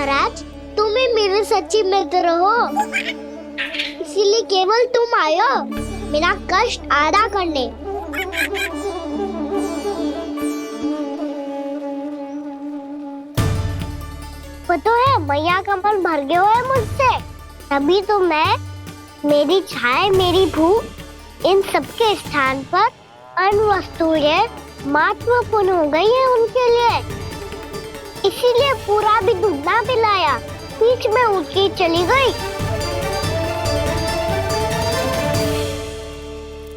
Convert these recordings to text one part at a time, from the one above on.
महाराज, तुम ही मेरे सच्चे मित्र हो, इसीलिए केवल तुम आए हो मेरा कष्ट आधा करने। पता है मैया का मन भर गया है मुझसे, तभी तो मैं, मेरी छाया, मेरी भूख, इन सबके स्थान पर अन्य वस्तुएं महत्वपूर्ण हो गई है उनके लिए। इसीलिए पूरा भी दूध ना पिलाया, बीच में उठ के चली गई।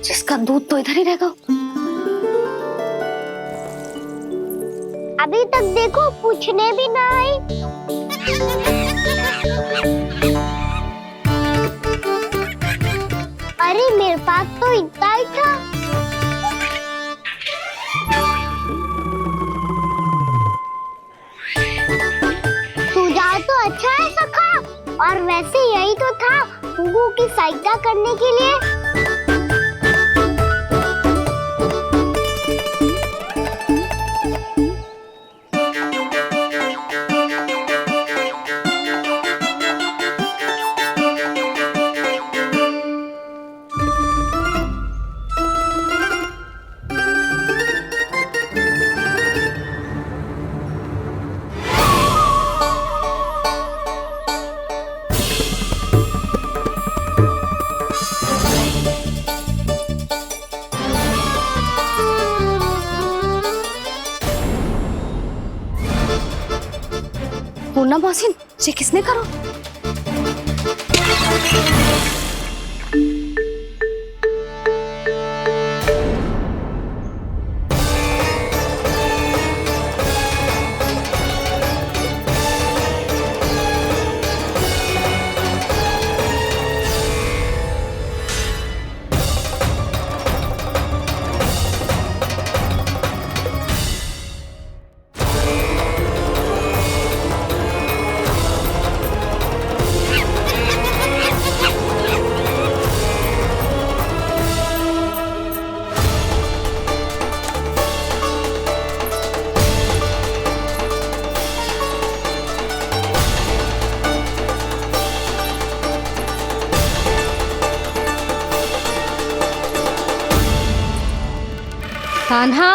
जिसका दूध तो इधर ही रहेगा। अभी तक देखो पूछने भी ना आई। अरे मेरे पास तो इतना ही था। सुझाव तो अच्छा है सखा, और वैसे यही तो था गुगु की सहायता करने के लिए। पूर्णा मौसी, ये किसने करो? कान्हा,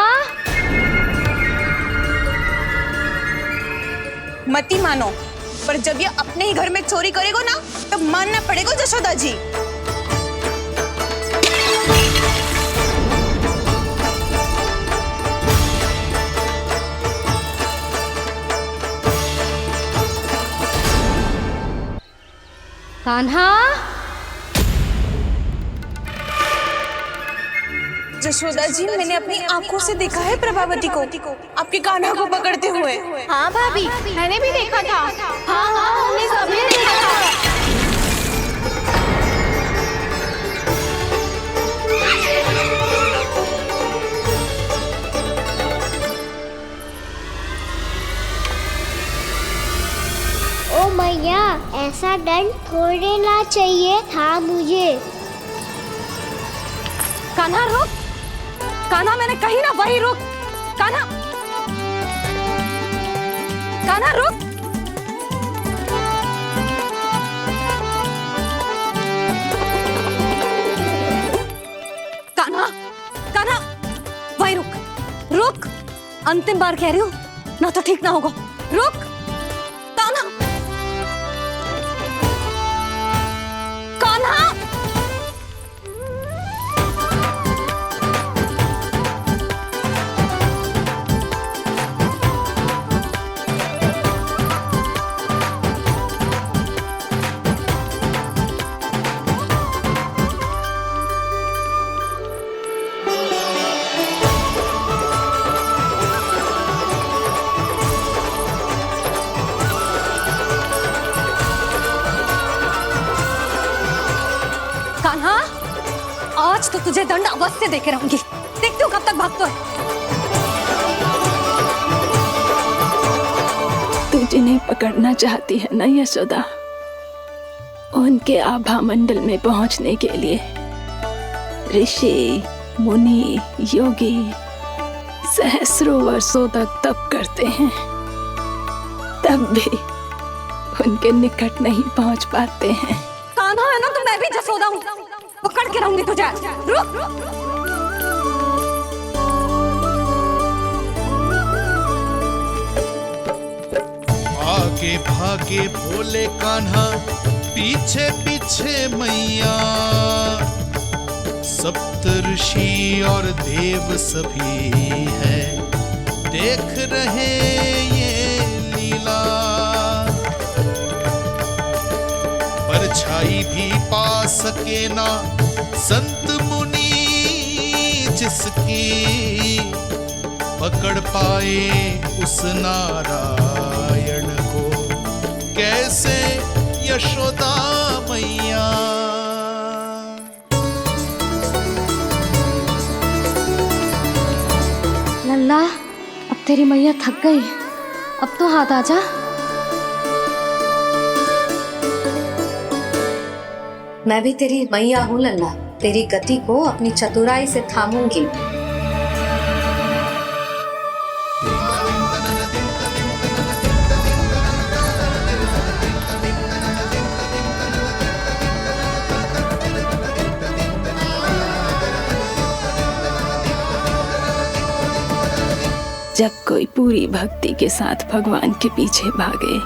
मती मानो, पर जब ये अपने ही घर में चोरी करेगा ना, तब मानना पड़ेगा जशोदा जी। कान्हा, जशोदा जी, मैंने अपनी आंखों से देखा है प्रभावती को आपके कान्हा को पकड़ते हुए। हाँ भाभी, मैंने भी देखा था। हाँ हाँ, हमने सबने देखा था। ओ मैया, ऐसा दंड थोड़े ना चाहिए था मुझे। कान्हा रुक, कान्हा मैंने कही ना वही रुक। कान्हा, कान्हा रुक। कान्हा, कान्हा वही रुक, रुक। अंतिम बार कह रही हूँ, ना तो ठीक ना होगा। रुक कान्हा, कान्हा। कान्हा, आज तो तुझे दंड अवश्य देके रहूंगी। देखती हूँ कब तक भागता है। तू जिन्हें पकड़ना चाहती है ना यशोदा, उनके आभा मंडल में पहुंचने के लिए ऋषि, मुनि, योगी सहस्रों वर्षों तक तप करते हैं। तब भी उनके निकट नहीं पहुंच पाते हैं। कान्हा है ना तो मैं भी जसोदा हूँ, पकड़ के रहूंगी तुझे। रुक। आगे भागे भोले कान्हा, पीछे पीछे मैया, सप्तऋषि और देव सभी है देख रहे ये लीला। परछाई भी पा सके ना संत मुनि जिसकी, पकड़ पाए उस नारायण को कैसे यशोदा मैया। लल्ला, अब तेरी मैया थक गई, अब तो हाथ आजा। मैं भी तेरी मैया हूँ लल्ला, तेरी गति को अपनी चतुराई से थामूंगी। जब कोई पूरी भक्ति के साथ भगवान के पीछे भागे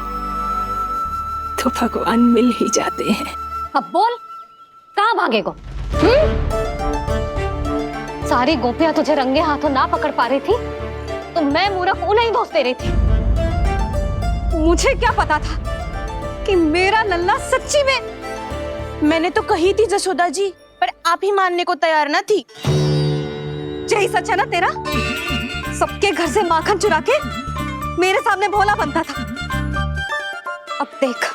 तो भगवान मिल ही जाते हैं। अब बोल, कहाँ भागेगो? सारी गोपियां तुझे रंगे हाथों ना पकड़ पा रही थी तो मैं मूर्ख उन्हें ही दोष दे रही थी। मुझे क्या पता था कि मेरा लल्ला सच्ची में। मैंने तो कही थी जसोदा जी, पर आप ही मानने को तैयार न थी। यही सच है ना तेरा? सबके घर से माखन चुरा के मेरे सामने भोला बनता था। अब देख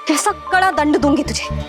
कैसा कड़ा दंड दूंगी तुझे।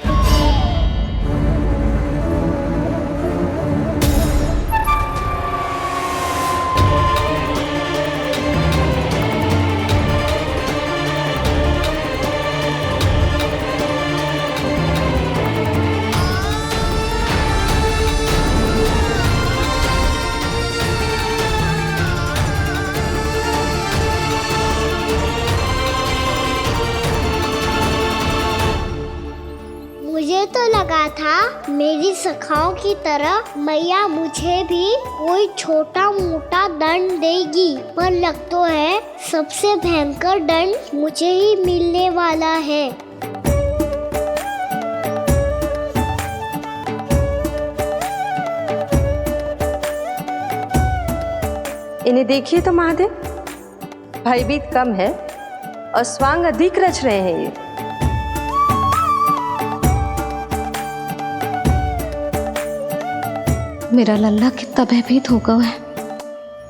मुझे तो लगा था मेरी सखाओं की तरह मैया मुझे भी कोई छोटा मोटा दंड देगी, पर लग तो है सबसे भयंकर दंड मुझे ही मिलने वाला है। इन्हें देखिए तो महादेव, भयभीत कम है और स्वांग अधिक रच रहे हैं ये। मेरा लल्ला कितना भयभीत होगा है,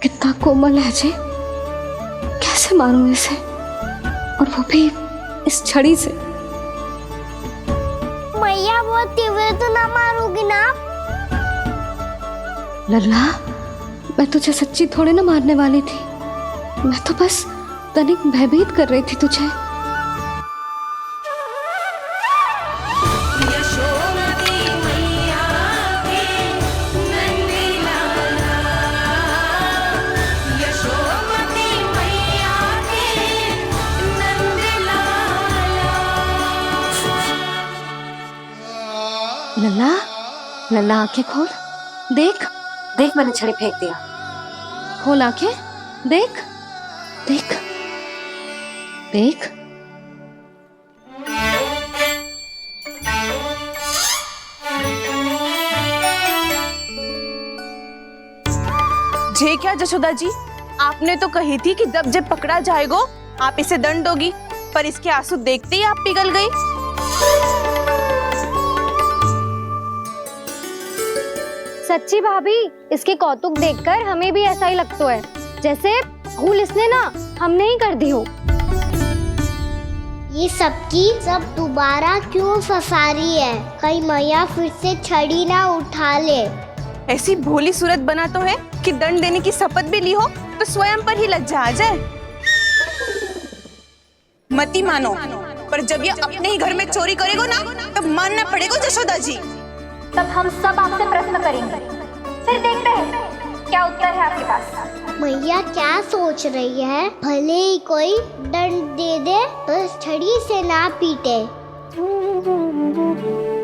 कितना कोमल है जी। कैसे मारूं इसे, और वो भी इस छड़ी से। मैया बहुत तीव्र तो ना मारोगी ना? लल्ला, मैं तुझे सच्ची थोड़ी ना मारने वाली थी, मैं तो बस तनिक भयभीत कर रही थी तुझे। लल्ला, लल्ला आंखें खोल, देख देख मैंने छड़ी फेंक दिया। खोल आंखें, देख देख देख। जे क्या जसोदा जी, आपने तो कही थी कि जब पकड़ा जाएगा आप इसे दंड दोगी, पर इसके आंसू देखते ही आप पिघल गई। सच्ची भाभी, इसके कौतुक देखकर हमें भी ऐसा ही लगता है जैसे भूल इसने ना हमने ही कर दी हो। ये सबकी सब दोबारा क्यों फंसा रही है? कहीं मैया फिर से छड़ी ना उठा ले। ऐसी भोली सूरत बना तो है कि दंड देने की शपथ भी ली हो तो स्वयं पर ही लज्जा आ जाए। मती मानो, पर जब ये अपने ही घर में चोरी करेगा ना, तब मानना पड़ेगा जशोदा जी। तब हम सब आपसे प्रश्न करेंगे, फिर देखते हैं क्या उत्तर है आपके पास। मैया क्या सोच रही है? भले ही कोई दंड दे दे तो छड़ी से ना पीटे।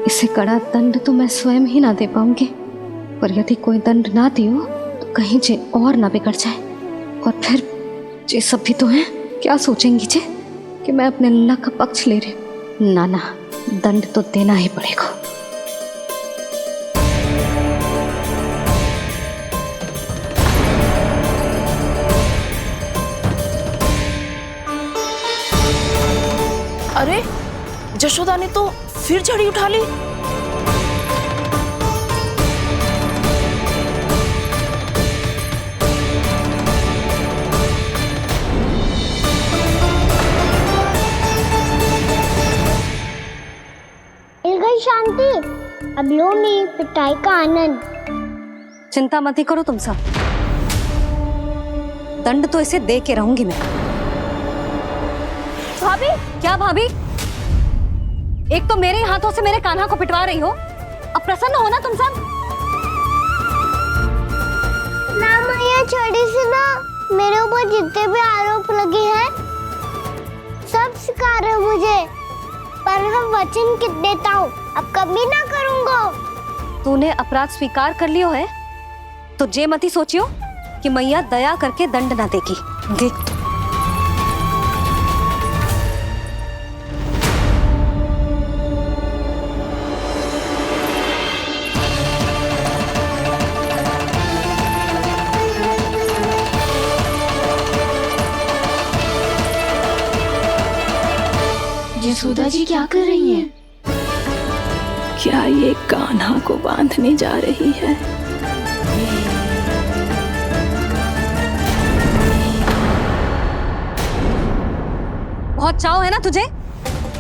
इसे कड़ा दंड तो मैं स्वयं ही ना दे पाऊंगी, पर यदि कोई दंड ना दियो तो कहीं जे और ना बिगड़ जाए, और फिर जे सब भी तो हैं, क्या सोचेंगी जे कि मैं अपने लल्ला का पक्ष ले रही हूँ। ना ना, दंड तो देना ही पड़ेगा। अरे जशोदा ने तो फिर छड़ी उठा ली। मिल गई शांति। अब लो मेरी पिटाई का आनंद। चिंता मत ही करो तुम सब, दंड तो इसे दे के रहूंगी मैं। भाभी, क्या भाभी? एक तो मेरे हाथों से मेरे कान्हा को पिटवा रही हो, अब प्रसन्न हो ना तुम सब? ना मैया, छड़ी से ना मेरे ऊपर जितने भी आरोप लगे हैं सब स्वीकार है मुझे, पर हम वचन कित देता हूँ, अब कभी ना करूँगा। तूने अपराध स्वीकार कर लियो है तो जे मती सोचियो कि मैया दया करके दंड ना देगी। देख यशोदा जी क्या कर रही हैं? क्या ये कान्हा को बांधने जा रही है? बहुत चाव है ना तुझे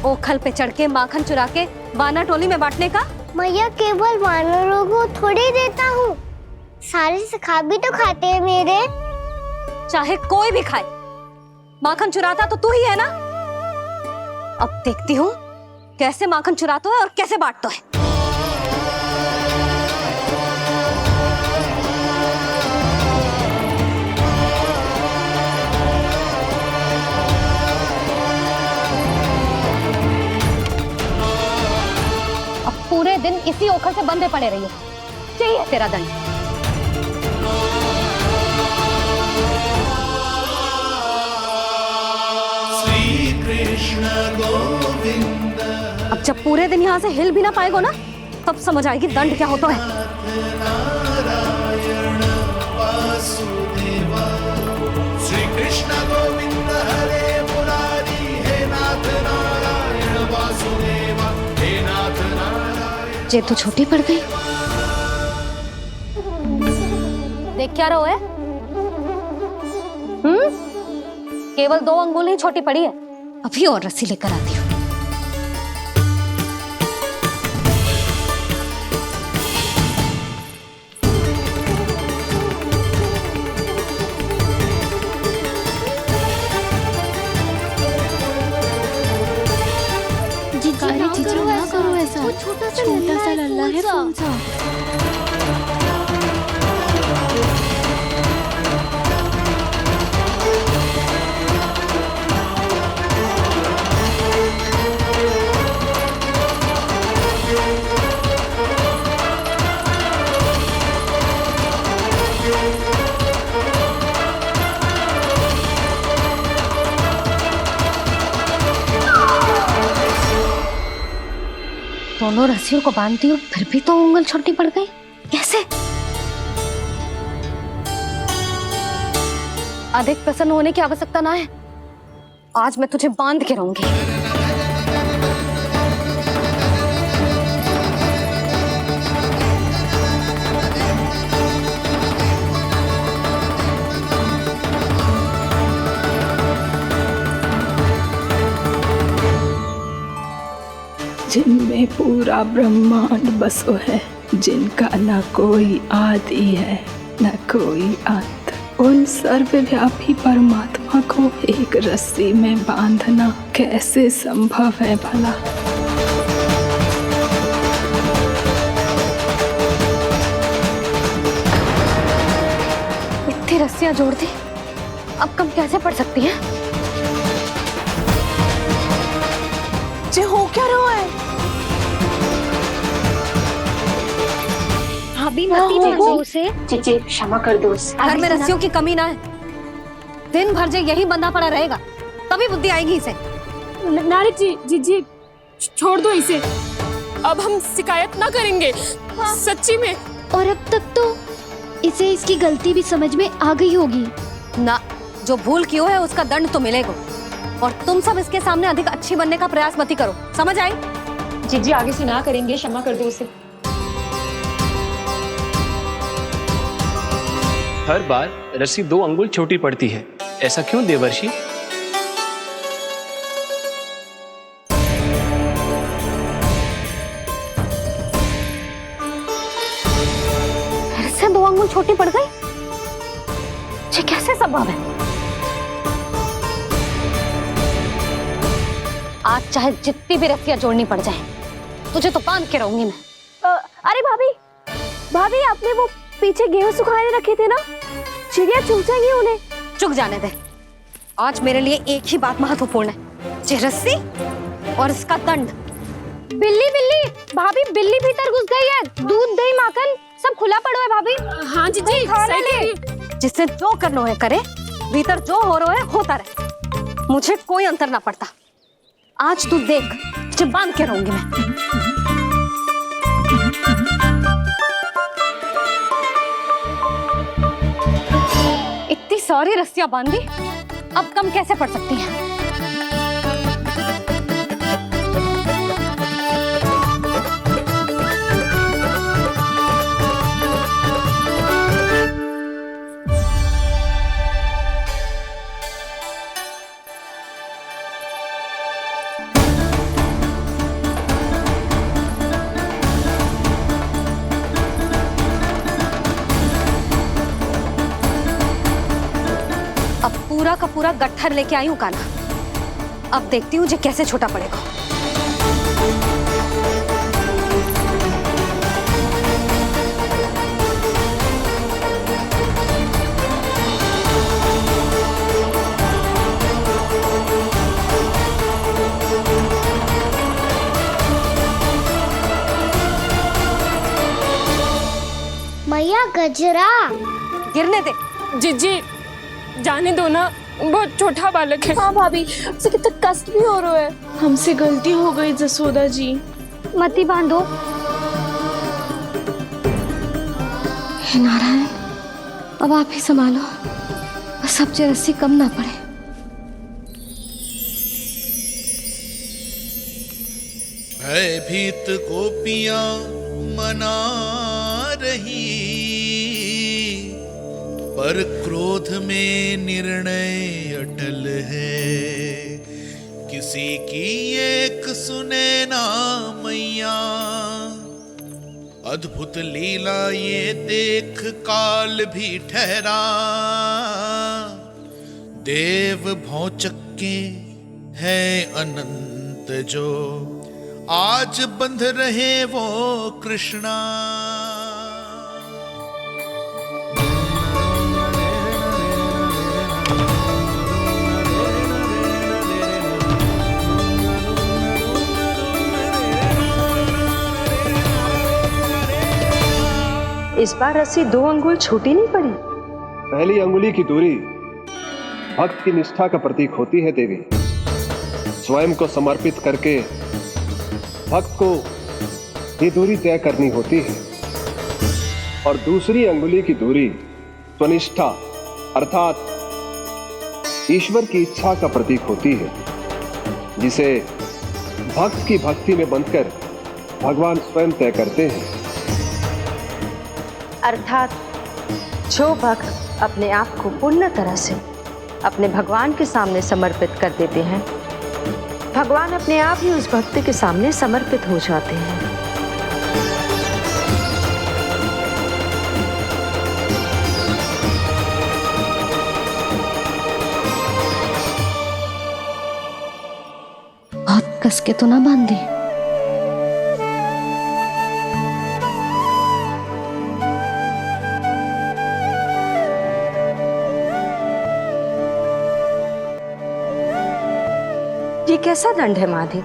ओखल पे चढ़ के माखन चुरा के वानर टोली में बांटने का? मैया, केवल वानरों को थोड़ी देता हूँ, सारे सखा भी तो खाते हैं मेरे। चाहे कोई भी खाए, माखन चुराता तो तू ही है ना। अब देखती हूँ कैसे माखन चुराता है और कैसे बांटता है। अब पूरे दिन इसी ओखल से बंधे पड़े रहिए, चाहिए तेरा दंड। श्री कृष्ण गोविंद। अब जब पूरे दिन यहाँ से हिल भी ना पाएगो ना, तब समझ आएगी दंड क्या होता है। नारायण वासुदेव। श्री कृष्ण गोविंद हरे मुरारी, हे नाथ नारायण वासुदेव, हे नाथ नारायण। जे तो छोटी पड़ गई। देख क्या रहो है? केवल 2 अंगुल ही छोटी पड़ी है, अभी और रस्सी लेकर आती हूँ। जीजू ना करो ऐसा, छोटा सा लल्ला है कौन सा। दोनों रस्सियों को बांधती हूँ, फिर भी तो उंगल छोटी पड़ गई। कैसे? अधिक प्रसन्न होने की आवश्यकता ना है, आज मैं तुझे बांध के रहूंगी। जिनमें पूरा ब्रह्मांड बसो है, जिनका न कोई आदि है न कोई अंत, उन सर्वव्यापी परमात्मा को एक रस्सी में बांधना कैसे संभव है भला? इतने ही रस्सियां जोड़ दी, अब कम कैसे पड़ सकती है? जे हो क्या रहा है? भाभी मती बंदो उसे, जी क्षमा कर दो उसे। घर में रस्सियों की कमी ना है। दिन भर जो यही बंधा पड़ा रहेगा तभी बुद्धि आएगी इसे। नारी जी छोड़ दो इसे, अब हम शिकायत ना करेंगे। सच्ची में। और अब तक तो इसे इसकी गलती भी समझ में आ गई होगी ना। जो भूल की है उसका दंड तो मिलेगा, और तुम सब इसके सामने अधिक अच्छी बनने का प्रयास मत करो, समझ आई? जी आगे से ना करेंगे, क्षमा कर दो उसे। हर बार रस्सी 2 अंगुल छोटी पड़ती है, ऐसा क्यों देवर्षि? फिर से 2 अंगुल छोटी पड़ गई? ये कैसे संभव है? आज चाहे जितनी भी रस्सियां जोड़नी पड़ जाए, तुझे तो बांध के रहूंगी मैं। अरे भाभी आपने वो पीछे गेहूं सुखाने रखे थे ना, चिड़िया चुग जाएंगी उन्हें। चुक जाने दे। आज मेरे लिए एक ही बात महत्वपूर्ण है, ये रस्सी और इसका दंड। बिल्ली भाभी, बिल्ली भीतर घुस गई है। दूध दही माखन सब खुला पड़ा है भाभी। हाँ जी सही कह रही है। जिससे जो करना है करे, भीतर जो हो रहा है होता रहे, मुझे कोई अंतर ना पड़ता। आज तू देख, तुझे बांध के रहूंगी मैं। इतनी सारी रस्सियां बांधी, अब कम कैसे पड़ सकती हैं? पूरा का पूरा गट्ठर लेके आई हूँ काना। अब देखती हूँ जे कैसे छोटा पड़ेगा। मैया गजरा गिरने दे। जी जाने दो ना, बहुत छोटा बालक है। हाँ भाभी, उसे कितना कष्ट भी हो रहा है। हमसे गलती हो गई जसोदा जी। मती बांधो। हे नारायण, अब आप ही संभालो, बस अब जे रस्सी कम ना पड़े। भयभीत गोपियां मना रही, पर क्रोध में निर्णय अटल है। किसी की एक सुने ना मैया, अद्भुत लीला ये देख काल भी ठहरा। देव भौचक्के है अनंत जो, आज बंध रहे वो कृष्णा। इस बार रस्सी 2 अंगुल छोटी नहीं पड़ी। पहली अंगुली की दूरी भक्त की निष्ठा का प्रतीक होती है देवी। स्वयं को समर्पित करके भक्त को ये दूरी तय करनी होती है। और दूसरी अंगुली की दूरी स्वनिष्ठा अर्थात ईश्वर की इच्छा का प्रतीक होती है, जिसे भक्त की भक्ति में बंधकर भगवान स्वयं तय करते हैं। अर्थात जो भक्त अपने आप को पूर्ण तरह से अपने भगवान के सामने समर्पित कर देते हैं, भगवान अपने आप ही उस भक्त के सामने समर्पित हो जाते हैं। बहुत कस के तो ना बांधी। कैसा दंड है माधी?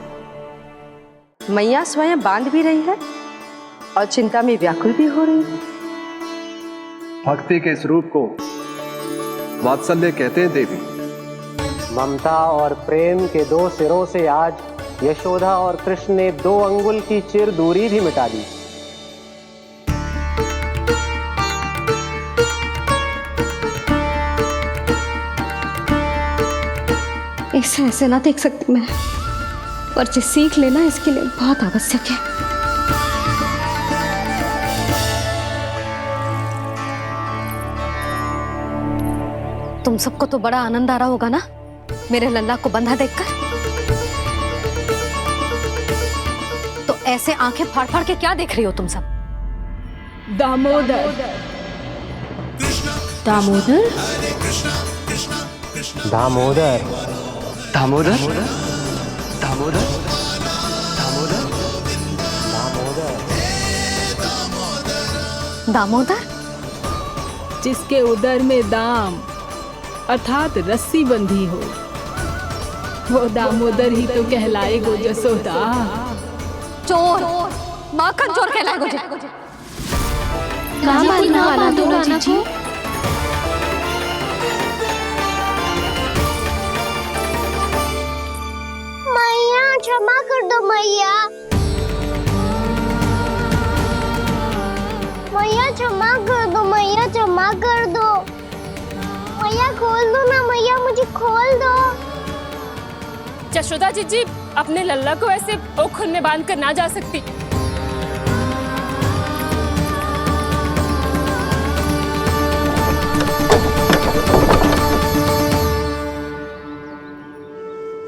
मैया स्वयं बांध भी रही है और चिंता में व्याकुल भी हो रही है। भक्ति के स्वरूप को वात्सल्य कहते हैं देवी। ममता और प्रेम के दो सिरों से आज यशोदा और कृष्ण ने 2 अंगुल की चिर दूरी भी मिटा दी। इसे ऐसे ना देख सकती मैं, पर जो सीख लेना इसके लिए बहुत आवश्यक है। तुम सबको तो बड़ा आनंद आ रहा होगा ना मेरे लल्ला को बंधा देखकर। तो ऐसे आंखें फाड़ फाड़ के क्या देख रही हो तुम सब? दामोदर। दामोदर? दामोदर। दामोदर? दामोदर? दामोदर? जिसके उदर में दाम अर्थात रस्सी बंधी हो, वो दामोदर ही तो कहलाएगो जसोदा। चोर, माखन चोर कहलाएगो जी। कहाँ बांधना वाला तो जीजी? मैया क्षमा कर दो मैया। मैया क्षमा कर दो, मैया क्षमा कर दो। मैया खोल दो ना मैया, मुझे खोल दो। यशोदा जीजी अपने लल्ला को ऐसे ओखुन में बांध कर ना जा सकती।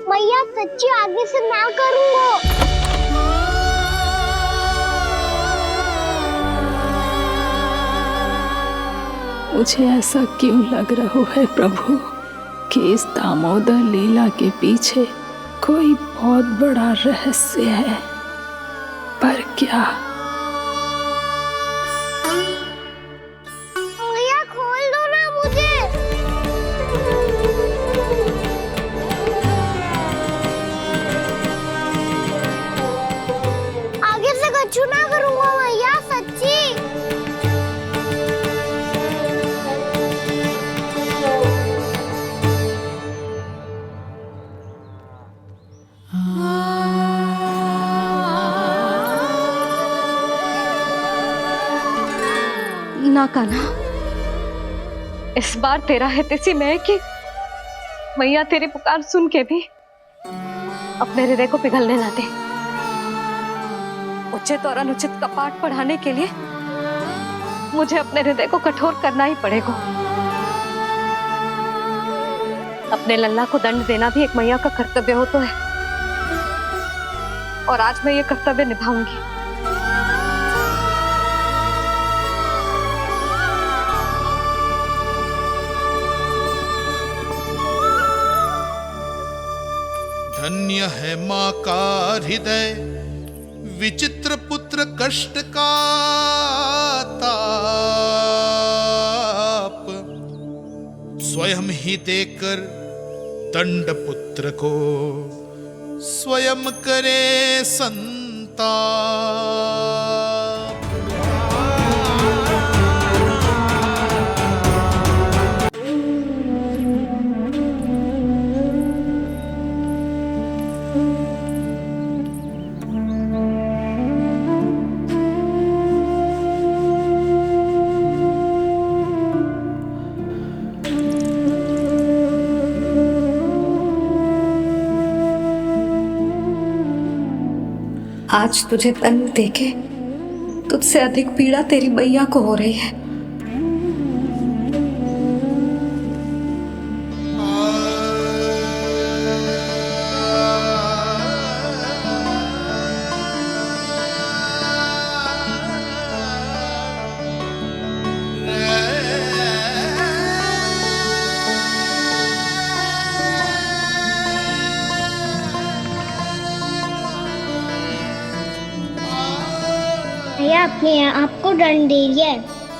मैया सच्ची आगे से ना करूँगा। मुझे ऐसा क्यों लग रहा है प्रभु कि इस दामोदर लीला के पीछे कोई बहुत बड़ा रहस्य है, पर क्या? मैया खोल दो ना मुझे। आगे से कछु ना करूँगा मैया, सच्ची। ना कान्हा, इस बार तेरा है तेसी में कि मैया तेरी पुकार सुन के भी अपने हृदय को पिघलने ना दे। उचित और अनुचित कपाट पढ़ाने के लिए मुझे अपने हृदय को कठोर करना ही पड़ेगा। अपने लल्ला को दंड देना भी एक मैया का कर्तव्य हो तो है, और आज मैं ये कर्तव्य निभाऊंगी। धन्य है माँ का हृदय, विचित्र पुत्र कष्ट का ताप, स्वयं ही देकर दंड पुत्र को स्वयं करे संताप। आज तुझे दंड देके तुझसे अधिक पीड़ा तेरी मैया को हो रही है। भैया अपने आपको दंड दे दिया है,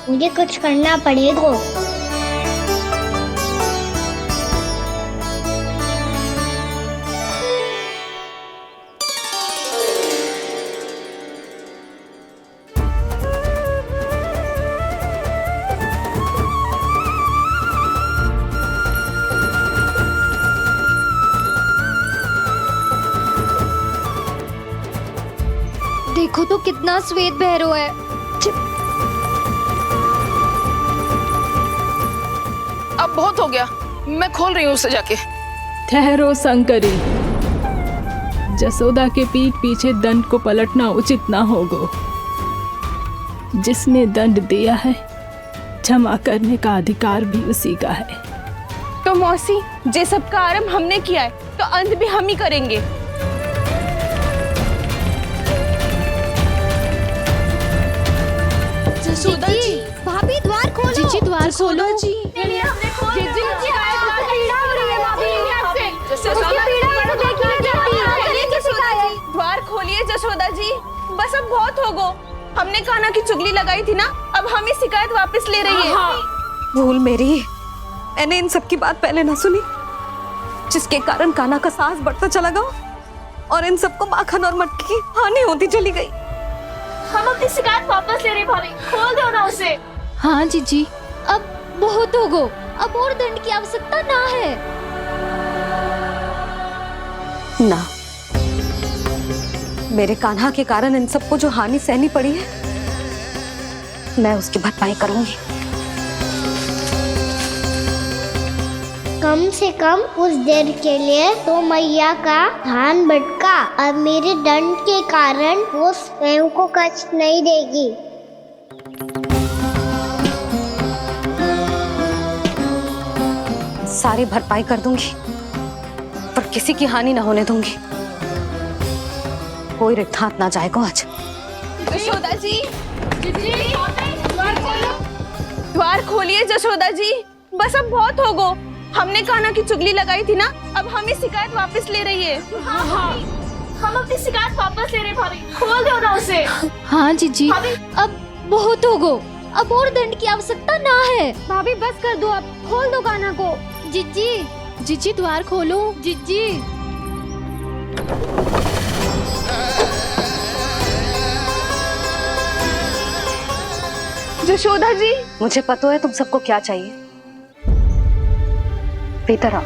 मुझे कुछ करना पड़ेगा। देखो तो कितना श्वेत भैरव है। अब बहुत हो गया, मैं खोल रही हूँ उसे जाके। ठहरो शंकरी, जसोदा के पीठ पीछे दंड को पलटना उचित ना होगा। जिसने दंड दिया है, क्षमा करने का अधिकार भी उसी का है। तो मौसी, जे सब का आरंभ हमने किया है तो अंत भी हम ही करेंगे। जसोदा जी, भाभी द्वार खोलो। जीजी द्वार खोलो। जी द्वार खोलिए जसोदा जी, बस अब बहुत हो गो। हमने कान्हा की चुगली लगाई थी ना, अब हम ही शिकायत वापस ले रही है। भूल मेरी, मैंने इन सब की बात पहले ना सुनी, जिसके कारण कान्हा का साहस बढ़ता चला गया और इन सबको माखन और मटकी की हानि होती चली गई। हम अपनी शिकायत वापस ले रहे भाभी, खोल दो ना उसे। हाँ जीजी, अब बहुत हो गो, अब और दंड की आवश्यकता ना है। ना, मेरे कान्हा के कारण इन सबको जो हानि सहनी पड़ी है, मैं उसकी भरपाई करूंगी। कम से कम उस देर के लिए तो मैया का ध्यान भटका और मेरे दंड के कारण वो स्वयं को कष्ट नहीं देगी। सारी भरपाई कर दूंगी, पर किसी की हानि ना होने दूंगी। कोई रिक्त हाथ ना जाएगा आज। जशोदा जी, द्वार खोलिए जशोदा जी, बस अब बहुत हो गो। हमने कान्हा की चुगली लगाई थी ना, अब हम ही शिकायत वापस ले रही है। हम अपनी शिकायत वापस ले रहे भाभी, खोल दो ना उसे। हाँ जीजी, अब बहुत हो गो, अब और दंड की आवश्यकता ना है। भाभी बस कर दो, अब खोल दो कान्हा को। जीजी, जीजी द्वार खोलो। जीजी, जशोदा जी, मुझे पता है तुम सबको क्या चाहिए। भीतर आओ।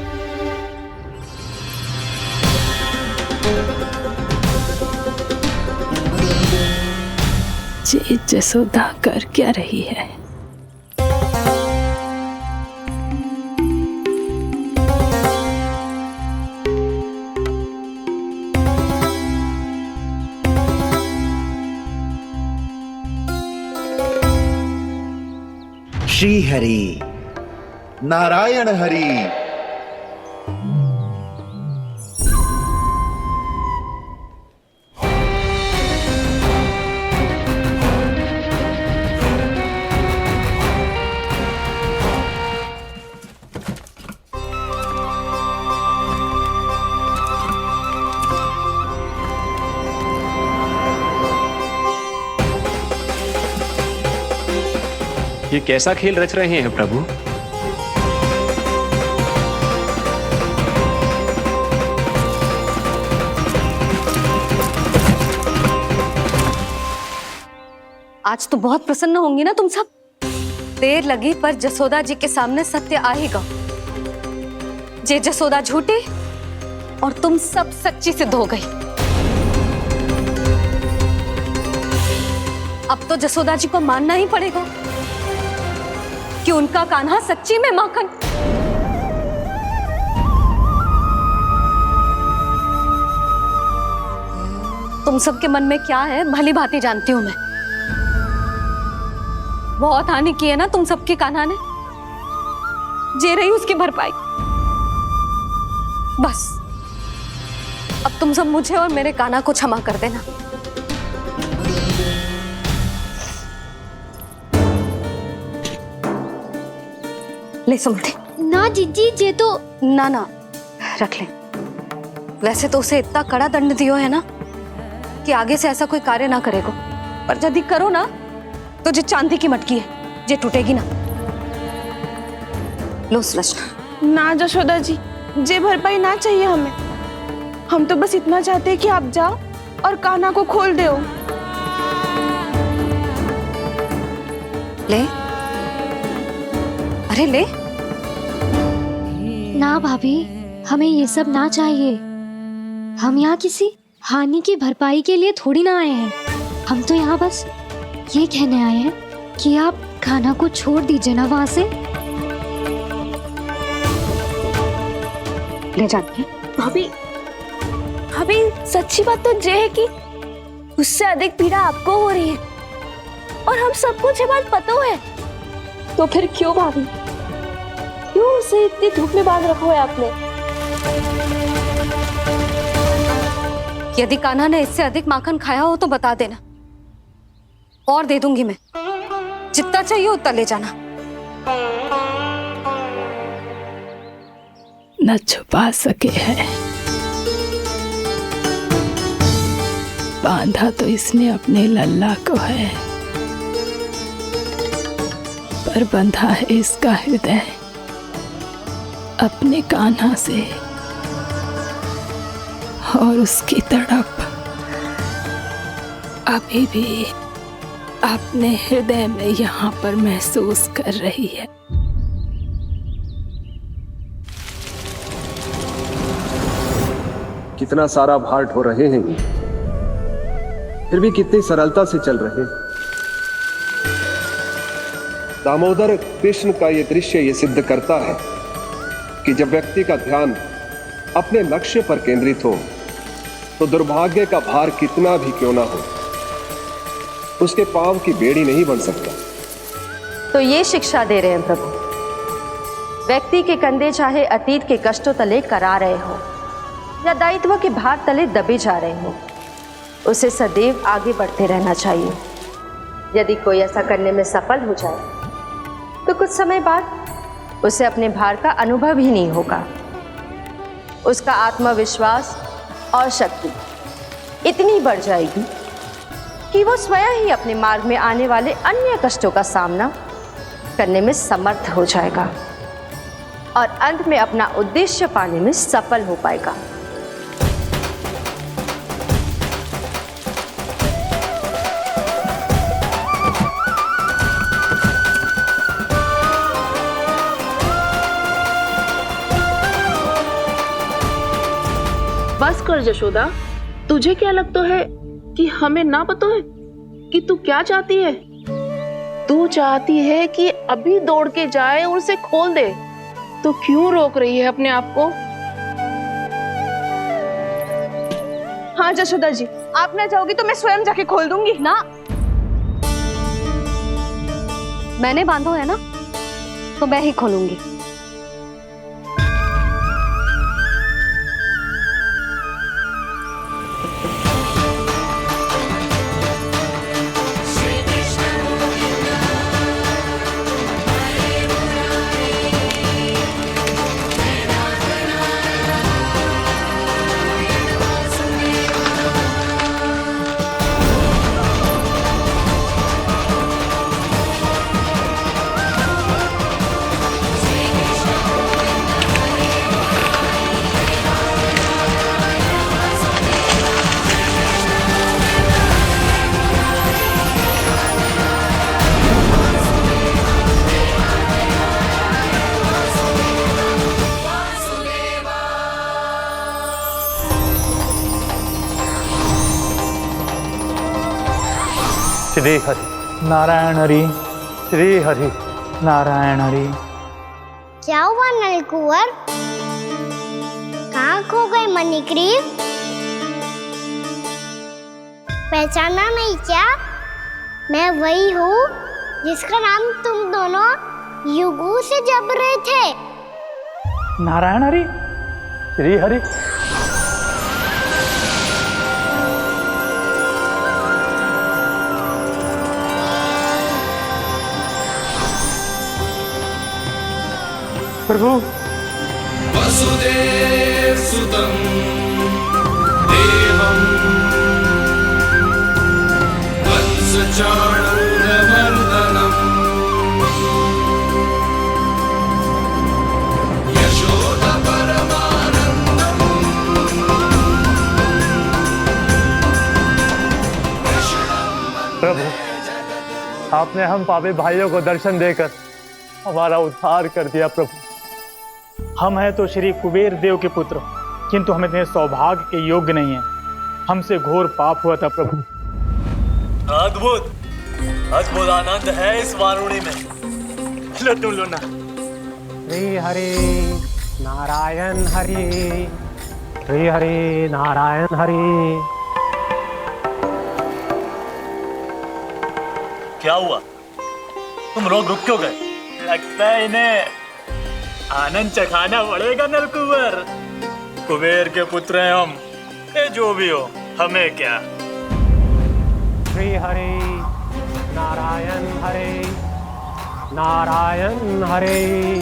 ये जसोदा कर क्या रही है? श्री हरि नारायण हरि। ये कैसा खेल रच रहे हैं प्रभु? आज तो बहुत प्रसन्न होंगी ना तुम सब। देर लगी पर जसोदा जी के सामने सत्य आएगा। जे जसोदा झूठी और तुम सब सच्ची सिद्ध हो गई। अब तो जसोदा जी को मानना ही पड़ेगा कि उनका कान्हा सच्ची में माखन। तुम सबके मन में क्या है भली भांति जानती हूं मैं। बहुत हानि की है ना तुम सबके कान्हा ने, जे रही उसकी भरपाई। बस अब तुम सब मुझे और मेरे कान्हा को क्षमा कर देना। ले सुमति। ना जीजी, जे तो ना ना रख ले। वैसे तो उसे इतना कड़ा दंड दियो है ना कि आगे से ऐसा कोई कार्य ना करेगा, पर यदि करो ना तो जे चांदी की मटकी है, जे टूटेगी ना। लो सुलक्षणा। ना जशोदा जी, जे भरपाई ना चाहिए हमें। हम तो बस इतना चाहते हैं कि आप जाओ और कान्हा को खोल दो। ले, अरे ले। ना भाभी, हमें ये सब ना चाहिए। हम यहाँ किसी हानि की भरपाई के लिए थोड़ी ना आए हैं। हम तो यहाँ बस ये कहने आए हैं कि आप खाना को छोड़ दीजिए ना वहां से। ले जाती है। भाभी भाभी सच्ची बात तो ये है कि उससे अधिक पीड़ा आपको हो रही है और हम सबको ये बात पता है। तो फिर क्यों भाभी, क्यों उसे इतनी धूप में बांध रखा है आपने? यदि कान्हा ने इससे अधिक माखन खाया हो तो बता देना, और दे दूंगी मैं। जितना चाहिए उतना ले जाना। न छुपा सके है, बांधा तो इसने अपने लल्ला को है, पर बंधा है इसका हृदय अपने कान्हा से, और उसकी तड़प अभी भी अपने हृदय में यहाँ पर महसूस कर रही है। कितना सारा भार ढो रहे हैं, फिर भी कितनी सरलता से चल रहे हैं। दामोदर कृष्ण का ये दृश्य ये सिद्ध करता है कि जब व्यक्ति का ध्यान अपने लक्ष्य पर केंद्रित हो तो दुर्भाग्य का भार कितना भी क्यों ना हो, उसके पांव की बेड़ी नहीं बन सकता। तो ये शिक्षा दे रहे हैं प्रभु, व्यक्ति के कंधे चाहे अतीत के कष्टों तले करा रहे हो या दायित्व के भार तले दबे जा रहे हो, उसे सदैव आगे बढ़ते रहना चाहिए। यदि कोई ऐसा करने में सफल हो जाए तो कुछ समय बाद उसे अपने भार का अनुभव ही नहीं होगा। उसका आत्मविश्वास और शक्ति इतनी बढ़ जाएगी कि वो स्वयं ही अपने मार्ग में आने वाले अन्य कष्टों का सामना करने में समर्थ हो जाएगा और अंत में अपना उद्देश्य पाने में सफल हो पाएगा। बस कर यशोदा, तुझे क्या लगता है कि हमें ना पता है कि तू क्या चाहती है? तू चाहती है कि अभी दौड़ के जाए और उसे खोल दे, तो क्यों रोक रही है अपने आप को? हाँ यशोदा जी, आप ना जाओगी तो मैं स्वयं जाके खोल दूंगी। ना, मैंने बांधो है ना, तो मैं ही खोलूंगी। श्री हरि नारायण हरि, श्री हरि नारायण हरि। क्या हुआ नलकुंवर? कहाँ खो गए मणिग्रीव? पहचाना नहीं क्या? मैं वही हूँ जिसका नाम तुम दोनों युगों से जप रहे थे। नारायण हरि, श्री हरि। प्रभु वसुदेव सुतं देवं वत्सचाणूरमर्दनम् यशोदा परमानन्दम् प्रभु, आपने हम पापी भाइयों को दर्शन देकर हमारा उद्धार कर दिया। प्रभु, हम हैं तो श्री कुबेर देव के पुत्र, किंतु हम इतने सौभाग्य के योग्य नहीं हैं। हमसे घोर पाप हुआ था प्रभु। अद्भुत अद्भुत आनंद है इस वारुणी में। लो तुम लो ना। श्री हरि नारायण हरि, श्री हरि नारायण हरि। क्या हुआ? तुम लोग रुक क्यों गए? लगता है इन्हें आनंद चखाना पड़ेगा नलकुबर। कुबेर के पुत्र हैं हम, ये जो भी हो हमें क्या। श्री हरि नारायण हरि, नारायण हरि,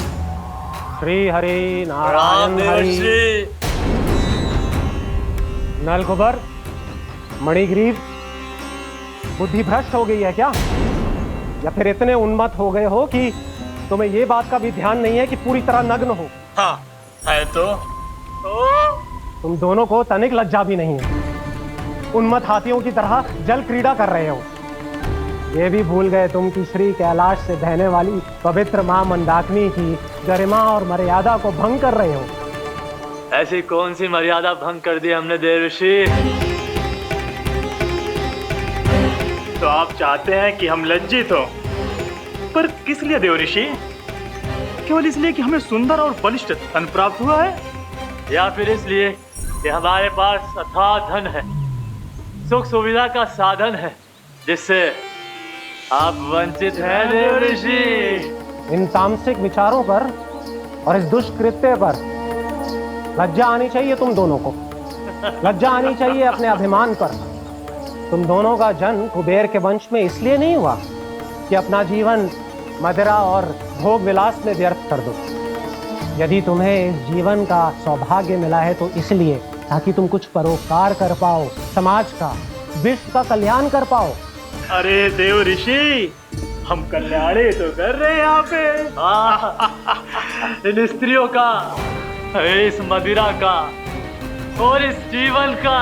श्री हरि नारायण हरि। नलकुबर, मणिग्रीव, बुद्धि भ्रष्ट हो गई है क्या? या फिर इतने उन्मत्त हो गए हो कि तुम्हें ये बात का भी ध्यान नहीं है कि पूरी तरह नग्न हो? हाँ है तो तुम दोनों को तनिक लज्जा भी नहीं है। उन्मत्त हाथियों की तरह जल क्रीड़ा कर रहे हो। ये भी भूल गए तुम कि श्री कैलाश से बहने वाली पवित्र मां मंदाकिनी की गरिमा और मर्यादा को भंग कर रहे हो। ऐसी कौन सी मर्यादा भंग कर दी हमने देवर्षि? तो आप चाहते हैं कि हम लज्जित हो, पर किस लिए देवर्षि? केवल इसलिए कि हमें सुंदर और बलिष्ठ धन प्राप्त हुआ है, या फिर इसलिए कि हमारे पास अथाह धन है, सुख सुविधा का साधन है, जिससे आप वंचित हैं देवर्षि? इन तामसिक विचारों पर और इस दुष्कृत्य पर लज्जा आनी चाहिए तुम दोनों को। लज्जा आनी चाहिए अपने अभिमान पर। तुम दोनों का जन्म कुबेर के वंश में इसलिए नहीं हुआ कि अपना जीवन मदिरा और भोग विलास में व्यर्थ कर दो। यदि तुम्हें इस जीवन का सौभाग्य मिला है तो इसलिए ताकि तुम कुछ परोपकार कर पाओ, समाज का, विश्व का कल्याण कर पाओ। अरे देव ऋषि, हम कल्याणी तो कर रहे हैं यहाँ पे। इन स्त्रियों का, इस मदिरा का और इस जीवन का।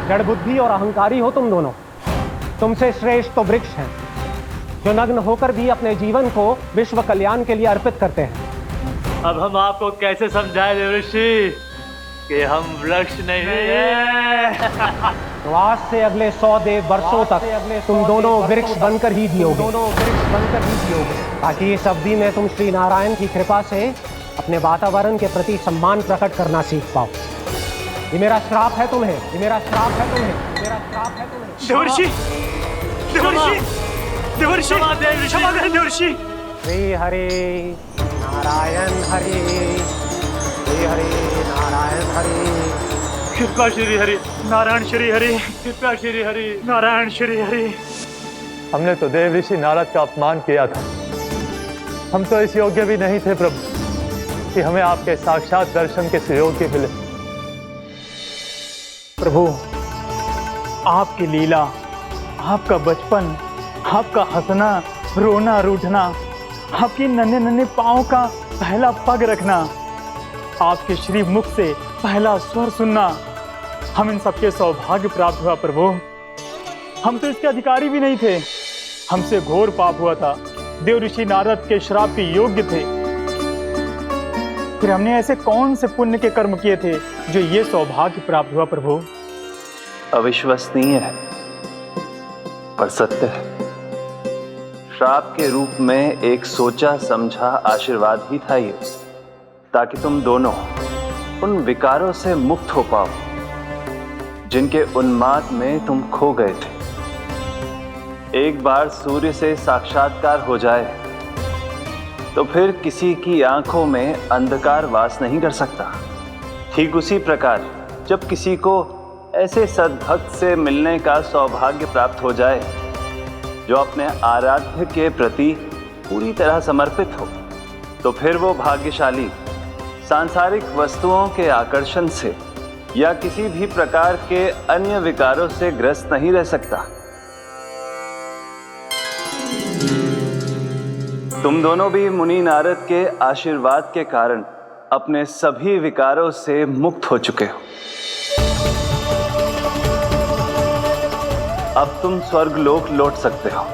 जड़ बुद्धि और अहंकारी हो तुम दोनों। तुमसे श्रेष्ठ तो वृक्ष हैं, जो नग्न होकर भी अपने जीवन को विश्व कल्याण के लिए अर्पित करते हैं। अब हम आपको कैसे समझाएं देवर्षि कि हम वृक्ष नहीं हैं? तो आज से अगले 100 देव वर्षों तक तुम दोनों वृक्ष बनकर ही जियोगे, ताकि इस अवधि में तुम श्री नारायण की कृपा से अपने वातावरण के प्रति सम्मान प्रकट करना सीख पाओ। ये मेरा श्राप है तुम्हें, ये मेरा श्राप है तुम्हें, मेरा श्राप है तुम्हें। देवर्षि, देवर्षि, देवर्षि, क्षमा करें देवर्षि। श्री हरि नारायण हरि, श्री हरि नारायण हरि। कृपा श्री हरि नारायण श्री हरि, कृपा श्री हरि नारायण श्री हरि। हमने तो देव ऋषि नारद का अपमान किया था। हम तो इस योग्य भी नहीं थे प्रभु कि हमें आपके साक्षात दर्शन के सुयोग्य मिले। प्रभु, आपकी लीला, आपका बचपन, आपका हंसना, रोना, रूठना, आपकी नन्हे नन्हे पाँव का पहला पग रखना, आपके श्री मुख से पहला स्वर सुनना, हम इन सबके सौभाग्य प्राप्त हुआ प्रभु। हम तो इसके अधिकारी भी नहीं थे। हमसे घोर पाप हुआ था, देव ऋषि नारद के श्राप के योग्य थे। फिर हमने ऐसे कौन से पुण्य के कर्म किए थे जो ये सौभाग्य प्राप्त हुआ प्रभु? अविश्वसनीय है पर सत्य है। श्राप के रूप में एक सोचा समझा आशीर्वाद ही था ये, ताकि तुम दोनों उन विकारों से मुक्त हो पाओ जिनके उन्माद में तुम खो गए थे। एक बार सूर्य से साक्षात्कार हो जाए तो फिर किसी की आंखों में अंधकार वास नहीं कर सकता। ठीक उसी प्रकार जब किसी को ऐसे सद्भक्त से मिलने का सौभाग्य प्राप्त हो जाए जो अपने आराध्य के प्रति पूरी तरह समर्पित हो, तो फिर वो भाग्यशाली सांसारिक वस्तुओं के आकर्षण से या किसी भी प्रकार के अन्य विकारों से ग्रस्त नहीं रह सकता। तुम दोनों भी मुनि नारद के आशीर्वाद के कारण अपने सभी विकारों से मुक्त हो चुके हो। अब तुम स्वर्गलोक लौट सकते हो।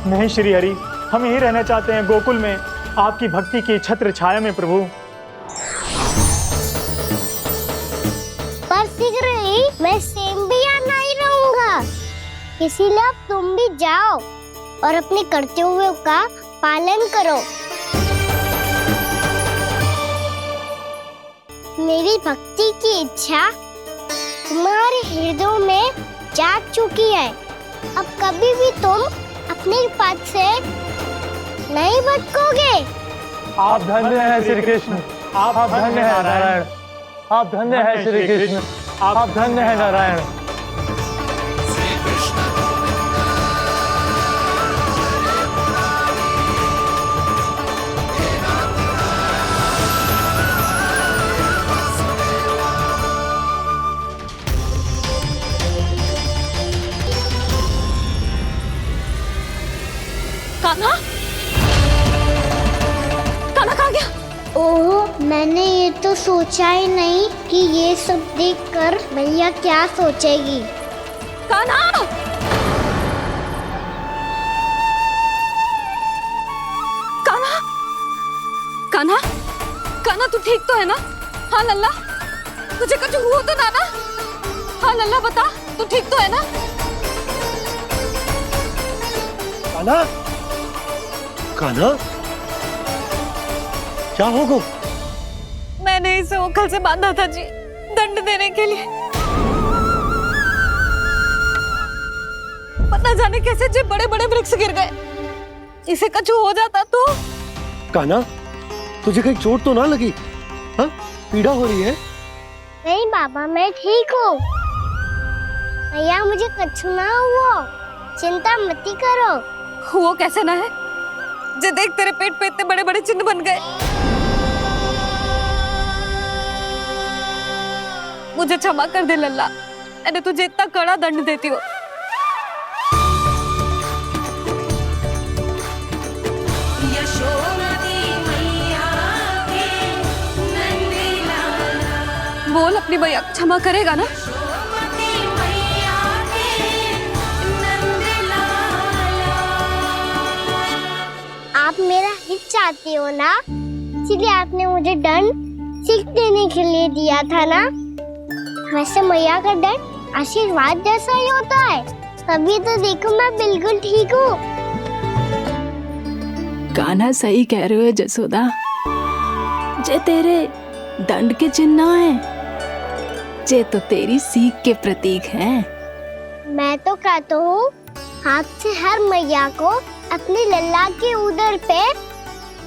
नहीं श्री हरि, हम यही रहना चाहते हैं गोकुल में, आपकी भक्ति की छत्र छाया में प्रभु। पर शीघ्र ही मैं इसीलिए अब तुम भी जाओ और अपने कर्तव्यों का पालन करो। मेरी भक्ति की इच्छा तुम्हारे हृदयों में जाग चुकी है। अब कभी भी तुम अपने पथ से नहीं भटकोगे। आप धन्य हैं श्री कृष्ण, आप धन्य हैं नारायण, आप धन्य हैं श्री कृष्ण, आप धन्य हैं नारायण। कान्हा, कान्हा कहाँ गया? ओह, मैंने ये तो सोचा ही नहीं कि ये सब देखकर मैया क्या सोचेगी। कान्हा! कान्हा! कान्हा! कान्हा तू ठीक तो है ना? हाँ लल्ला, तुझे कुछ हुआ तो ना? हाँ लल्ला बता, तू ठीक तो है ना? कान्हा, कान्हा, क्या होगा? मैंने इसे ओखल से बांधा था जी, दंड देने के लिए। पता जाने कैसे जी बड़े बड़े वृक्ष गिर गए। इसे कुछ हो जाता तो? कान्हा, तुझे कहीं चोट तो ना लगी? हाँ, पीड़ा हो रही है? नहीं बाबा, मैं ठीक हूँ। भैया मुझे कुछ ना हुआ, चिंता मत करो। वो कैसे ना है? जे देख तेरे पेट पे इतने बड़े बड़े चिन्ह बन गए। मुझे क्षमा कर दे लल्ला, मैंने तुझे इतना कड़ा दंड देती हो। बोल अपनी भैया क्षमा करेगा ना? आप मेरा हित चाहते हो ना, इसलिए आपने मुझे दंड सीख देने के लिए दिया था ना। वैसे मैया का दंड आशीर्वाद जैसा ही होता है, तभी तो देखो मैं बिल्कुल ठीक हूँ। कान्हा सही कह रहे हो जसोदा, जे तेरे दंड के चिन्ह है, जे तो तेरी सीख के प्रतीक हैं। मैं तो कहता हूँ हाथ से हर मैया को अपनी लल्ला के उदर पे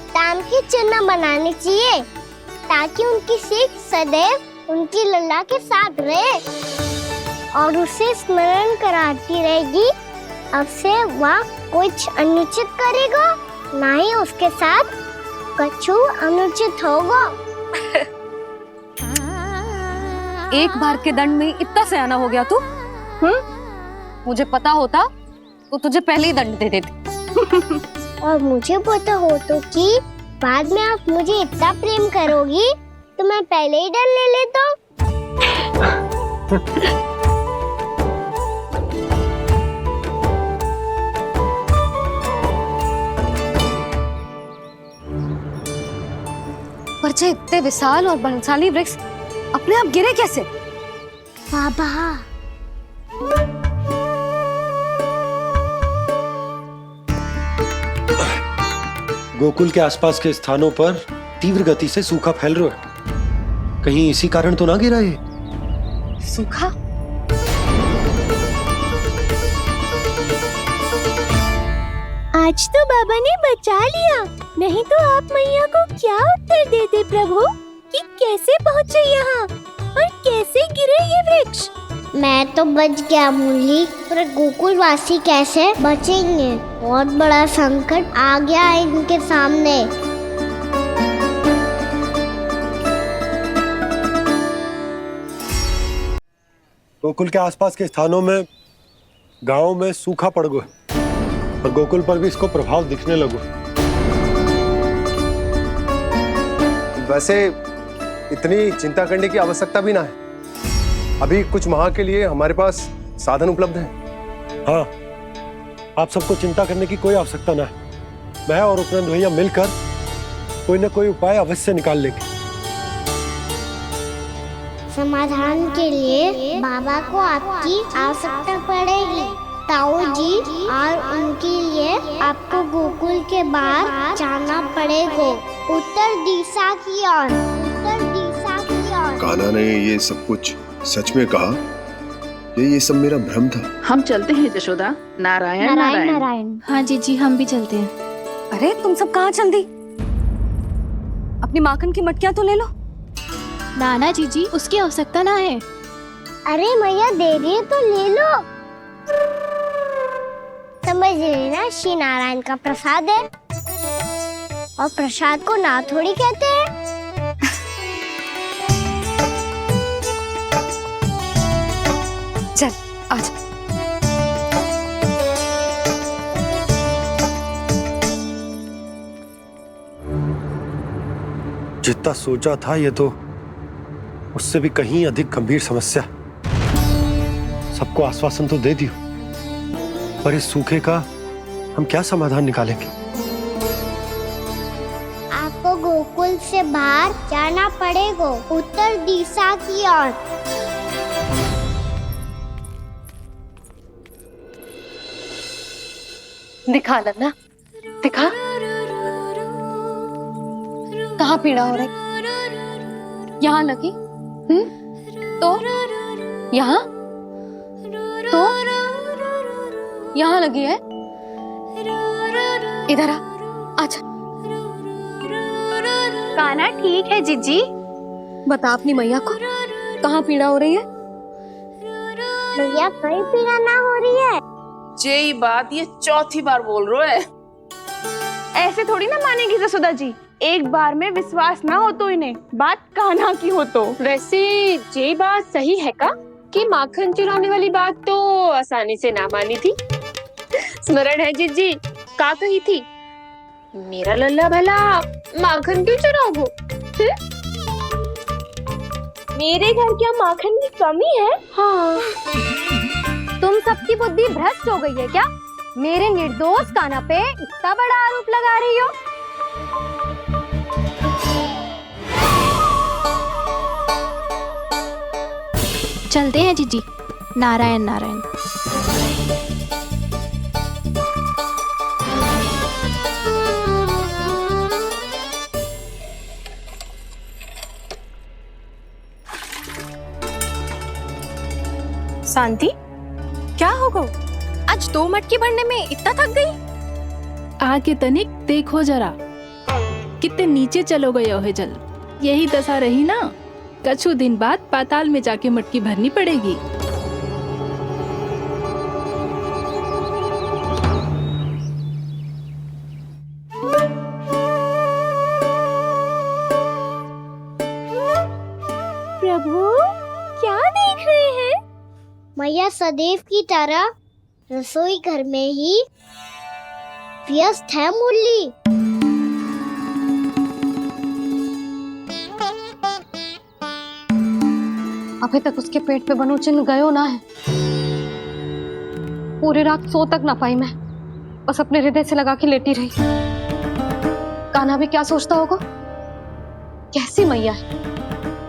ताम के चिन्ह बनाने चाहिए, ताकि उनकी सीख सदैव उनकी लल्ला के साथ रहे और उसे स्मरण कराती रहेगी। अब से वह कुछ अनुचित करेगा, ना ही उसके साथ कुछ अनुचित होगा। एक बार के दंड में इतना सयाना हो गया तू? मुझे पता होता तो तुझे पहले ही दंड दे देती। और मुझे पता हो तो कि बाद में आप मुझे इतना प्रेम करोगी तो मैं पहले ही डर ले लेता। पर जे इतने विशाल और बलशाली वृक्ष अपने आप गिरे कैसे? बाबा, गोकुल के आसपास के स्थानों पर तीव्र गति से सूखा फैल रहा है। कहीं इसी कारण तो ना गिरा ये? सूखा? आज तो बाबा ने बचा लिया, नहीं तो आप मैया को क्या उत्तर देते प्रभु कि कैसे पहुँचे यहाँ और कैसे गिरे ये वृक्ष। मैं तो बच गया मुरली, पर गोकुलवासी कैसे बचेंगे? बहुत बड़ा संकट आ गया है इनके सामने। गोकुल के आसपास के स्थानों में, गांवों में सूखा पड़ गया और गोकुल पर भी इसको प्रभाव दिखने लगा। वैसे इतनी चिंता करने की आवश्यकता भी ना है। अभी कुछ माह के लिए हमारे पास साधन उपलब्ध हैं। हाँ, आप सबको चिंता करने की कोई आवश्यकता ना है। मैं और उपनंद भैया मिलकर कोई न कोई उपाय अवश्य निकाल लेंगे। समाधान के लिए बाबा को आपकी आवश्यकता पड़ेगी। ताऊ जी और उनके लिए आपको गोकुल के बाहर जाना पड़ेगा, उत्तर दिशा की ओर, उत्तर दिशा की ओर। कान्हा ने ये सब कुछ सच में कहा? ये सब मेरा भ्रम था? हम चलते हैं जशोदा। नारायण नारायण नारायण। हाँ जीजी, हम भी चलते हैं। अरे तुम सब कहाँ चल दी? अपनी माखन की मटकियाँ तो ले लो। नाना जीजी, उसकी आवश्यकता ना है। अरे मैया दे रही है तो ले लो। समझ लेना, श्री नारायण का प्रसाद है और प्रसाद को ना थोड़ी कहते हैं। चल आज जितना सोचा था ये तो उससे भी कहीं अधिक गंभीर समस्या। सबको आश्वासन तो दे दियो, पर इस सूखे का हम क्या समाधान निकालेंगे? आपको गोकुल से बाहर जाना पड़ेगा, उत्तर दिशा की ओर। दिखा लन्ना, दिखा। कहाँ पीड़ा हो रही? यहाँ लगी? तो यहाँ तो यहाँ लगी है। इधर आ, आजा। कान्हा ठीक है जीजी। बता अपनी मैया को कहाँ पीड़ा हो रही है? मैया कहीं पीड़ा ना हो रही है। यही बात ये चौथी बार बोल रहे है। ऐसे थोड़ी ना मानेगी जसोदा जी। एक बार में विश्वास ना हो तो इन्हें बात कान्हा की हो तो। वैसे ये बात सही है का कि माखन चुराने वाली बात तो आसानी से ना मानी थी। स्मरण है जीजी का कही थी, मेरा लल्ला भला माखन क्यों चुराओगे? मेरे घर क्या माखन की कमी है? हाँ। तुम सबकी बुद्धि भ्रष्ट हो गई है क्या? मेरे निर्दोष कान्हा पे इतना बड़ा आरोप लगा रही हो? चलते हैं जीजी। नारायण नारायण। शांति, क्या हो गो? आज 2 मटकी भरने में इतना थक गई? आके तनिक देखो जरा, कितने नीचे चलो गए हो जल। यही दशा रही ना, कछु दिन बाद पाताल में जाके मटकी भरनी पड़ेगी। प्रभु क्या देख रहे हैं? मैया सदैव की तरह रसोई घर में ही व्यस्त है मुरली। अभी तक उसके पेट पे बनो चिन्ह गयो ना है। पूरी रात सो तक ना पाई मैं, बस अपने हृदय से लगा के लेटी रही। कान्हा भी क्या सोचता होगा? कैसी मैया है,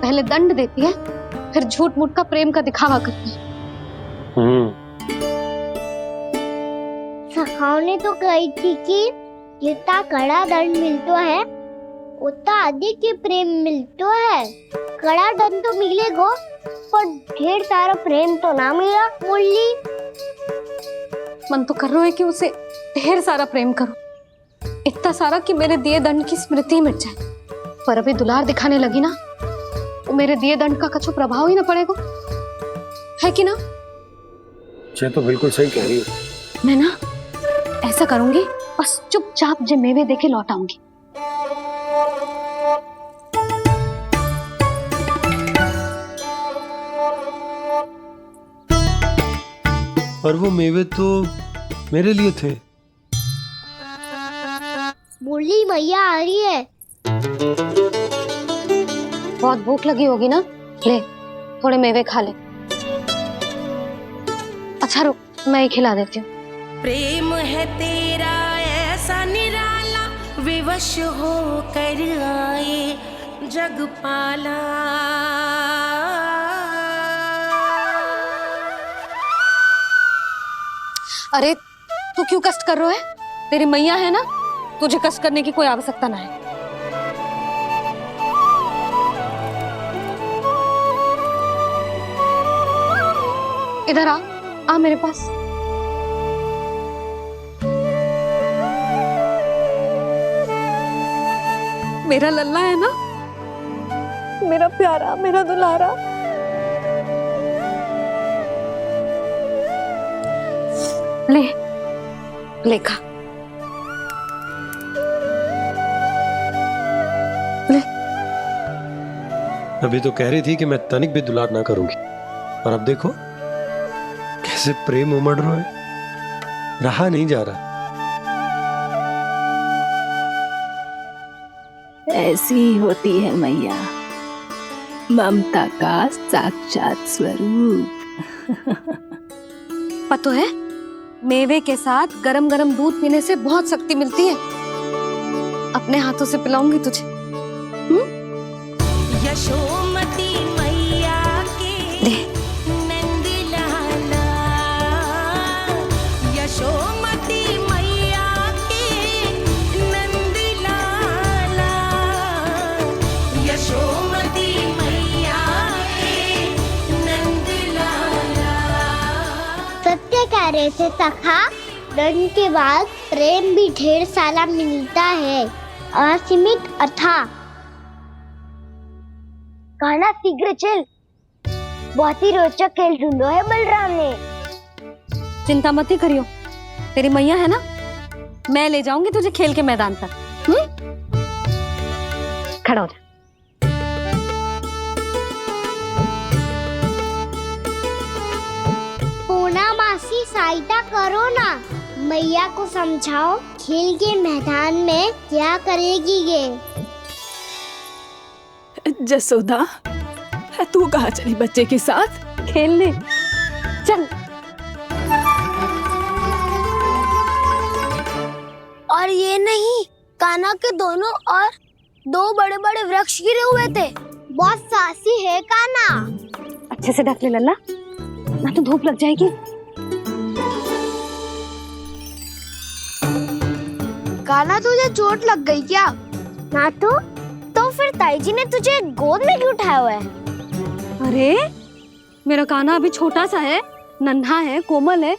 पहले दंड देती है फिर झूठ मूठ का प्रेम का दिखावा करती है। सखाओ ने तो कही थी कि जितना कड़ा दंड मिलता है उतना अधिक ही प्रेम मिलता है। कड़ा दंड तो मिलेगा पर ढेर सारा प्रेम तो ना मिला मुरली। मन तो कर रहा है कि उसे ढेर सारा प्रेम करो, इतना सारा कि मेरे दिए दंड की स्मृति मिट जाए। पर अभी दुलार दिखाने लगी ना, वो मेरे दिए दंड का कछु प्रभाव ही ना पड़ेगा, है कि ना? ये तो बिल्कुल सही कह रही है। मैं ना ऐसा करूंगी, बस चुपचाप जे मेवे देके लौट आऊंगी। पर वो मेवे तो मेरे लिए थे। मुरली मैया आ रही है। बहुत भूख लगी होगी ना, ले थोड़े मेवे खा ले। अच्छा रुक, मैं ही खिला देती हूँ। प्रेम है तेरा ऐसा निराला, विवश हो कर आए जग पाला। अरे तू क्यों कष्ट कर रहा है? तेरी मैया है ना, तुझे कष्ट करने की कोई आवश्यकता ना है। इधर आ मेरे पास। मेरा लल्ला है ना, मेरा प्यारा, मेरा दुलारा। ले खा। ले। अभी तो कह रही थी कि मैं तनिक भी दुलार ना करूंगी, और अब देखो कैसे प्रेम उमड़ रहा है, रहा नहीं जा रहा। ऐसी ही होती है मैया, ममता का साक्षात स्वरूप। पता है, मेवे के साथ गरम गरम दूध पीने से बहुत शक्ति मिलती है। अपने हाथों से पिलाऊंगी तुझे। यशोमती मैया के नंद लाला, यशोमती मैया के नंद लाला, यशोमती मैया के नंद लाला। सत्य कह रहे थे सखा, दंड के बाद प्रेम भी ढेर सारा मिलता है, असीमित अथाह। गाना शीघ्र चल, बहुत ही रोचक खेल ढूंढो है बलराम ने। चिंता मत ही करियो, तेरी मैया है ना, मैं ले जाऊंगी तुझे खेल के मैदान पर। खड़ा हो जा। पूना मासी सहायता करो ना, मैया को समझाओ खेल के मैदान में क्या करेगी ये। जसोदा, तू कहाँ चली बच्चे के साथ? खेलने चल। और ये नहीं, कान्हा के दोनों और दो बड़े बड़े वृक्ष गिरे हुए थे। बहुत साहसी है कान्हा। अच्छे से ढक ले लल्ला, ना तो धूप लग जाएगी। कान्हा तुझे चोट लग गई क्या? ना तो फिर ताई जी ने तुझे गोद में क्यों उठाया हुआ है? अरे मेरा कान्हा अभी छोटा सा है, नन्हा है, कोमल है।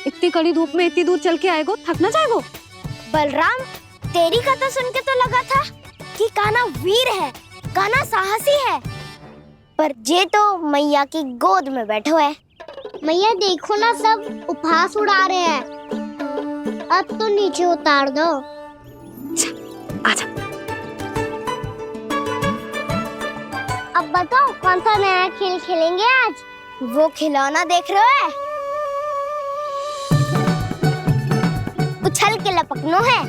इतनी कड़ी धूप में इतनी दूर चल के आएगा, थक ना जाएगा? बलराम, तेरी कथा सुन के तो लगा था कि कान्हा वीर है, कान्हा साहसी है, पर ये तो मैया की गोद में बैठे हुए है। मैया देखो ना, सब उपहास उड़ा रहे हैं। अब तो नीचे उतार दो। आजा। अब बताओ कौन सा नया खेल खेलेंगे आज? वो खिलौना देख रहे हो? उछल के लपकनो है,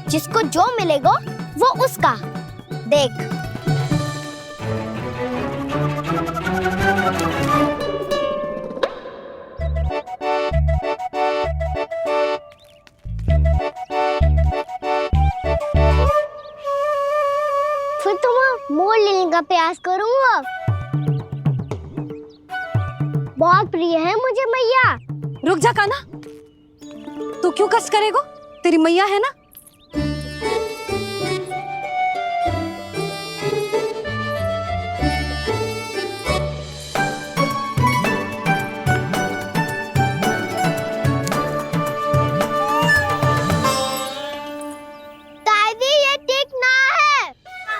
जिसको जो मिलेगा वो उसका। देख। फिर तुम मोड़ लेने का प्रयास करूंगा। बहुत प्रिय है मुझे मैया। रुक जा कान्हा, तू क्यों कष्ट करेगा? तेरी मैया है ना। दादी ये ठीक ना है।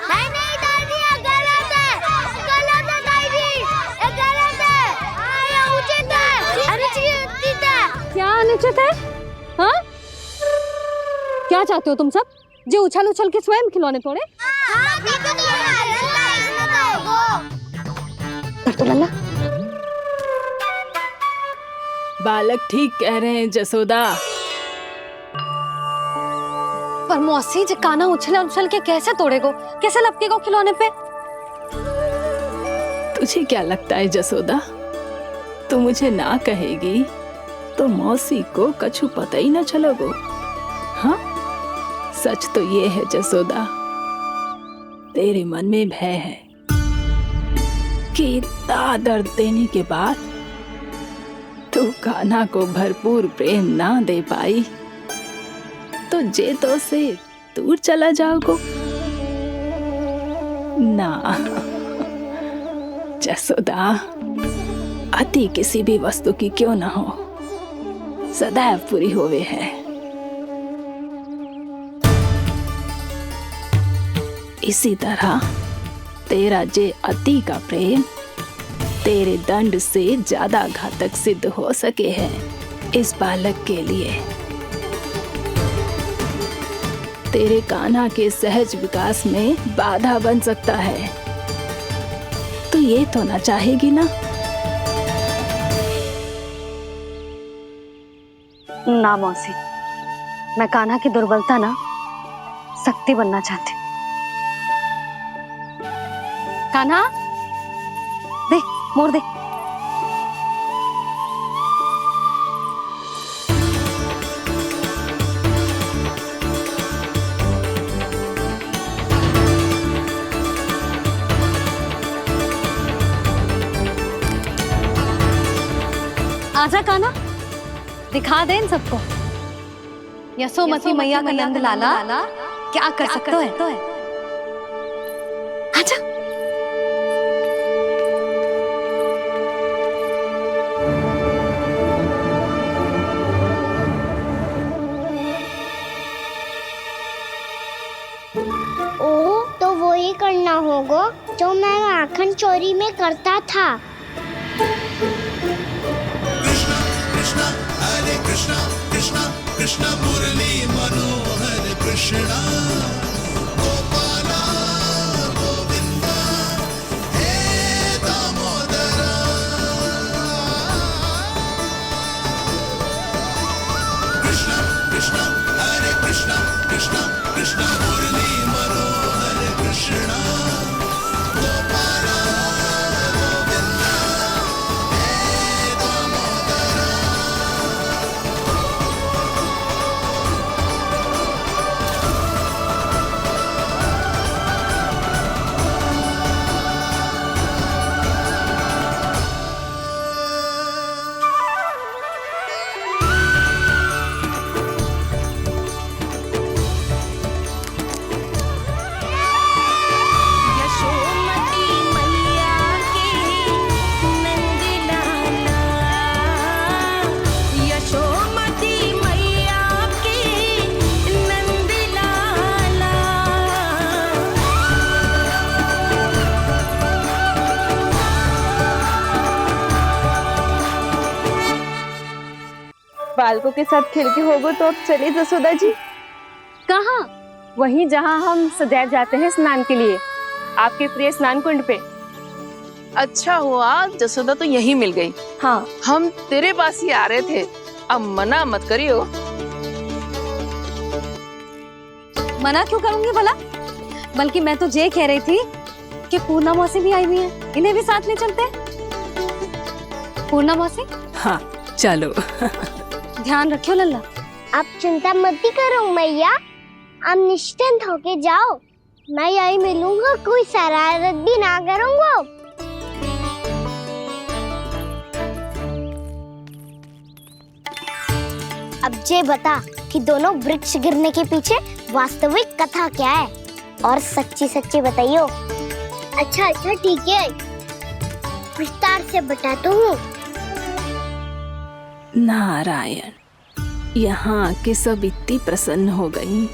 नहीं नहीं दादी, ये गलत है, गलत है दादी, ये गलत है, ये उचित है, अनुचित है। क्या अनुचित है? हाँ? क्या चाहते हो तुम सब? जो उछल उछल के स्वयं खिलौने तोड़े? तो लल्ला, बालक ठीक कह रहे हैं जसोदा। पर मौसी, जे कान्हा उछल उछल के कैसे तोड़ेगो, कैसे लपकेगो खिलौने पे? तुझे क्या लगता है जसोदा, तू मुझे ना कहेगी तो मौसी को कछु पता ही ना चलोगो। हाँ, सच तो ये है जसोदा, तेरे मन में भय है कि इतना दर्द देने के बाद तू कान्हा को भरपूर प्रेम ना दे पाई तो जे तो से दूर चला जाओगो ना। जसोदा, अति किसी भी वस्तु की क्यों ना हो, सदैव पूरी होवे है। इसी तरह तेरा जे अति का प्रेम तेरे दंड से ज्यादा घातक सिद्ध हो सके है इस बालक के लिए। तेरे कान्हा के सहज विकास में बाधा बन सकता है। तो ये तो ना चाहेगी ना? ना मौसी, मैं कान्हा की दुर्बलता ना शक्ति बनना चाहती हूँ। कान्हा, दे मोड़ दे। आजा कान्हा, दिखा दे इन सबको यशोमती मैया का नंद लाला क्या कर सकता है। आजा। ओ, तो वो ही करना होगा जो मैं माखन चोरी में करता था। कृष्णा कृष्णा मुरली मनोहर कृष्णा गोपाला गोविंदा हे दामोदरा। कृष्णा कृष्णा हरे कृष्णा कृष्णा कृष्णा मुरली मनोहर कृष्णा गोपाला गोविंदा हे दामोदरा। यशोमती मैया के नंद लाला, यशोमती मैया के नंद लाला। बालकों के साथ खेल के होगो तो अब चलिए जसोदा जी। कहाँ? वहीं जहाँ हम सदैव जाते हैं स्नान के लिए, आपके प्रिय स्नान कुंड पे। अच्छा हुआ जसोदा तो यही मिल गई। हाँ, हम तेरे पास ही आ रहे थे, अब मना मत करियो। मना क्यों करूंगी भला? बल्कि मैं तो ये कह रही थी कि पूर्णा मौसी भी आई हुई है, इन्हें भी साथ ले चलते हैं। पूर्णा मौसी, हाँ चलो। ध्यान रखियो लल्ला। आप चिंता मत करो मैया, आप निश्चिंत होके जाओ, मैं यही मिलूंगा, कोई शरारत भी ना करूंगा। अब जे बता कि दोनों वृक्ष गिरने के पीछे वास्तविक कथा क्या है, और सच्ची सच्ची बताइयो। अच्छा ठीक है, विस्तार से बताता हूँ। नारायण, यहाँ के सब इतनी प्रसन्न हो गई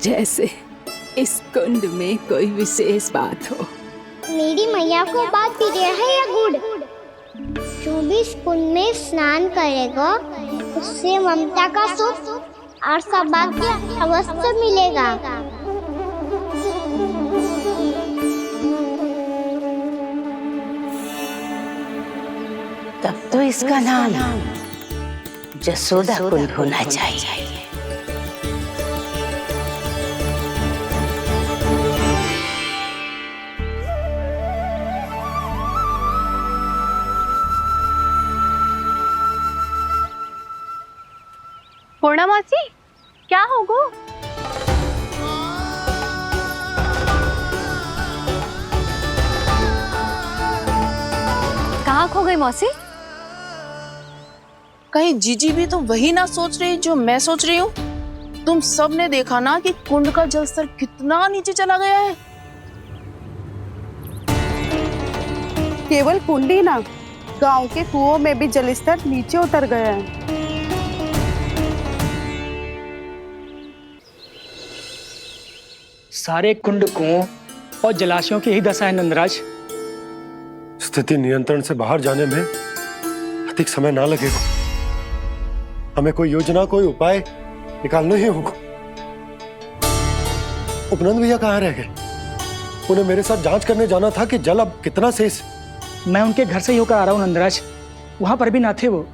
जैसे इस कुंड में कोई विशेष बात हो। मेरी मैया को बात प्रिय है या गुड़? जो भी इस कुंड में स्नान करेगा उससे ममता का सुख और सौभाग्य अवश्य मिलेगा। तब तो इसका नाम जसोदा कुंड होना चाहिए। पूर्णा मौसी, क्या होगो? कहाँ खो गई मौसी? कहीं जीजी भी तो वही ना सोच रही जो मैं सोच रही हूँ। तुम सब ने देखा ना कि कुंड का जलस्तर कितना नीचे चला गया है। केवल कुंड ही ना, गांव के कुओं में भी जलस्तर नीचे उतर गया है। सारे कुंड, कुओं और जलाशयों की ही दशा है नंदराज। स्थिति नियंत्रण से बाहर जाने में अधिक समय ना लगेगा। हमें कोई योजना, कोई उपाय निकालना ही होगा। उपनंद भैया कहाँ रह गए? उन्हें मेरे साथ जांच करने जाना था कि जल अब कितना शेष। मैं उनके घर से ही होकर आ रहा हूँ नंदराज, वहां पर भी ना थे वो।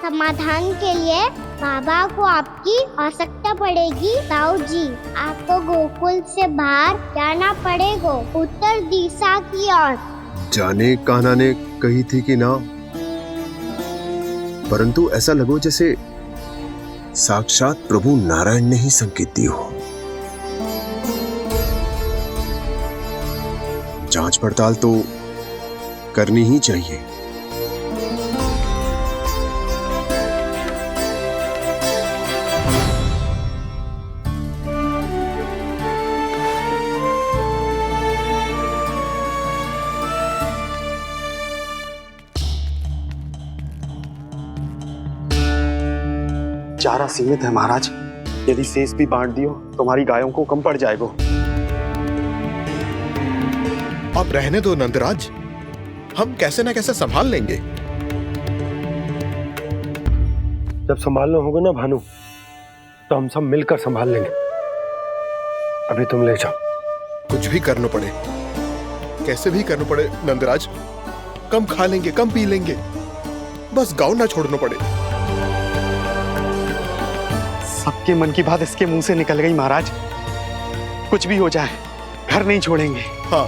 समाधान के लिए बाबा को आपकी आवश्यकता पड़ेगी। ताऊ जी, आपको गोकुल से बाहर जाना पड़ेगा, उत्तर दिशा की ओर। जाने कान्हा ने कही थी कि ना, परंतु ऐसा लगो जैसे साक्षात प्रभु नारायण ने ही संकेत दी हो। जांच पड़ताल तो करनी ही चाहिए। चारा सीमित है महाराज, यदि शेष भी बांट दियो तो हमारी गायों को कम पड़ जाएगा। अब रहने दो नंदराज, हम कैसे न कैसे संभाल लेंगे। जब संभालना होगा ना भानु, तो हम सब मिलकर संभाल लेंगे। अभी तुम ले जाओ। कुछ भी करना पड़े, कैसे भी करना पड़े नंदराज, कम खा लेंगे, कम पी लेंगे, बस गाँव ना छोड़ना पड़े। सबके मन की बात इसके मुंह से निकल गई महाराज। कुछ भी हो जाए, घर नहीं छोड़ेंगे। हाँ।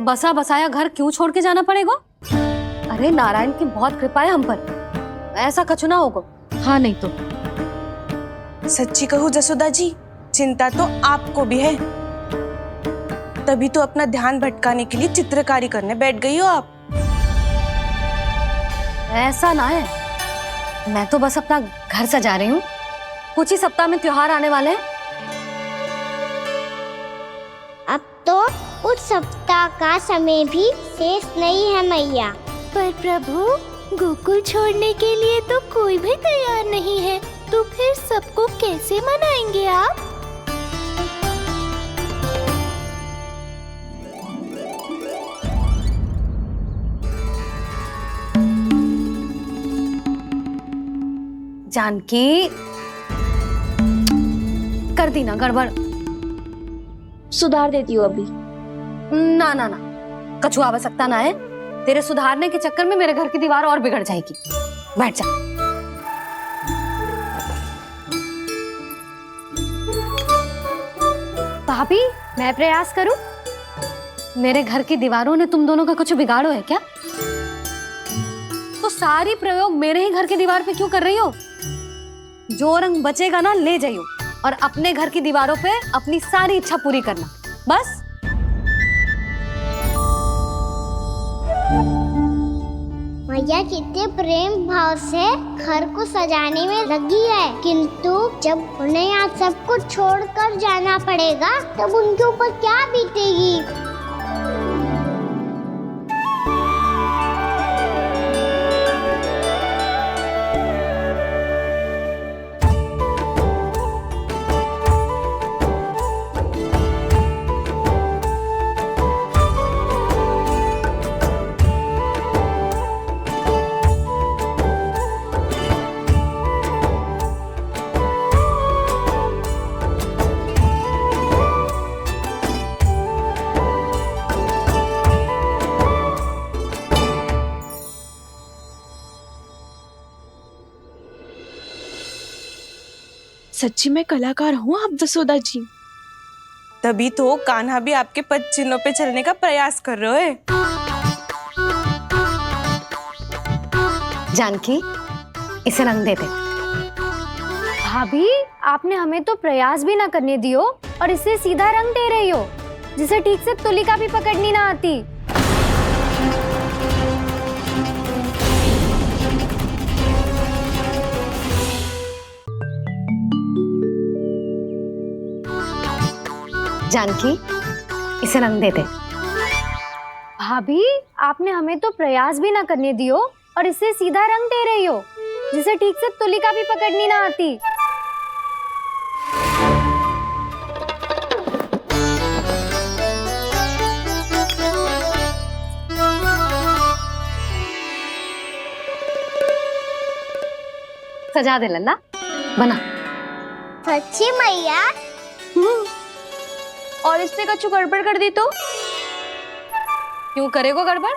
बसा बसाया घर क्यों छोड़ के जाना पड़ेगा? अरे नारायण की बहुत कृपा है हम पर, ऐसा कछ ना होगा। हाँ नहीं तो। सच्ची कहूँ जसोदा जी, चिंता तो आपको भी है, तभी तो अपना ध्यान भटकाने के लिए चित्रकारी करने बैठ गई हो आप। ऐसा ना है, मैं तो बस अपना घर सजा रही हूँ। कुछ ही सप्ताह में त्योहार आने वाले हैं। अब तो कुछ सप्ताह का समय भी शेष नहीं है मैया। पर प्रभु, गोकुल छोड़ने के लिए तो कोई भी तैयार नहीं है, तो फिर सबको कैसे मनाएंगे आप? जानकी, कर दी ना गड़बड़। सुधार देती हूँ अभी। ना ना ना, कछु आवश्यकता ना है। तेरे सुधारने के चक्कर में मेरे घर की दीवार और बिगड़ जाएगी। बैठ जा। भाभी, मैं प्रयास करूं? मेरे घर की दीवारों ने तुम दोनों का कुछ बिगाड़ो है क्या? तो सारी प्रयोग मेरे ही घर की दीवार पे क्यों कर रही हो? जो रंग बचेगा ना ले जाइयो, और अपने घर की दीवारों पे अपनी सारी इच्छा पूरी करना, बस। मैया कितने प्रेम भाव से घर को सजाने में लगी है, किंतु जब उन्हें यहाँ सब कुछ छोड़कर जाना पड़ेगा तब उनके ऊपर क्या बीतेगी। सच्ची में कलाकार हूँ आप जसोदा जी, तभी तो कान्हा भी आपके पद चिन्हों पे चलने का प्रयास कर रहे हैं। जानकी, इसे रंग दे दे। भाभी, आपने हमें तो प्रयास भी ना करने दियो और इसे सीधा रंग दे रही हो, जिसे ठीक से तुलिका भी पकड़नी ना आती। जानकी, इसे रंग दे दे। भाभी, आपने हमें तो प्रयास भी ना करने दियो और इसे सीधा रंग दे रही हो, जिसे ठीक से तुलिका भी पकड़नी ना आती। सजा दे लल्ला, बना। सच्ची मैया? और इसने कछु गड़बड़ कर दी तो? क्यों करेगो गड़बड़?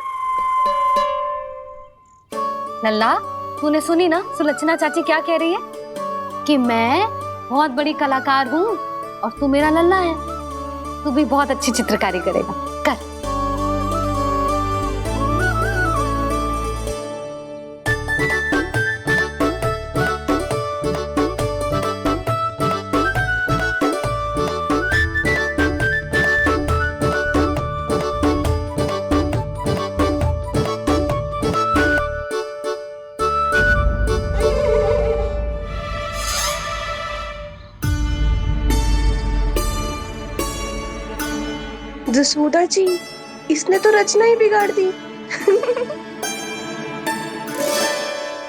लल्ला, तूने सुनी ना सुलक्षणा चाची क्या कह रही है? कि मैं बहुत बड़ी कलाकार हूँ और तू मेरा लल्ला है, तू भी बहुत अच्छी चित्रकारी करेगा। कर। जसोदा जी, इसने तो रचना ही बिगाड़ दी।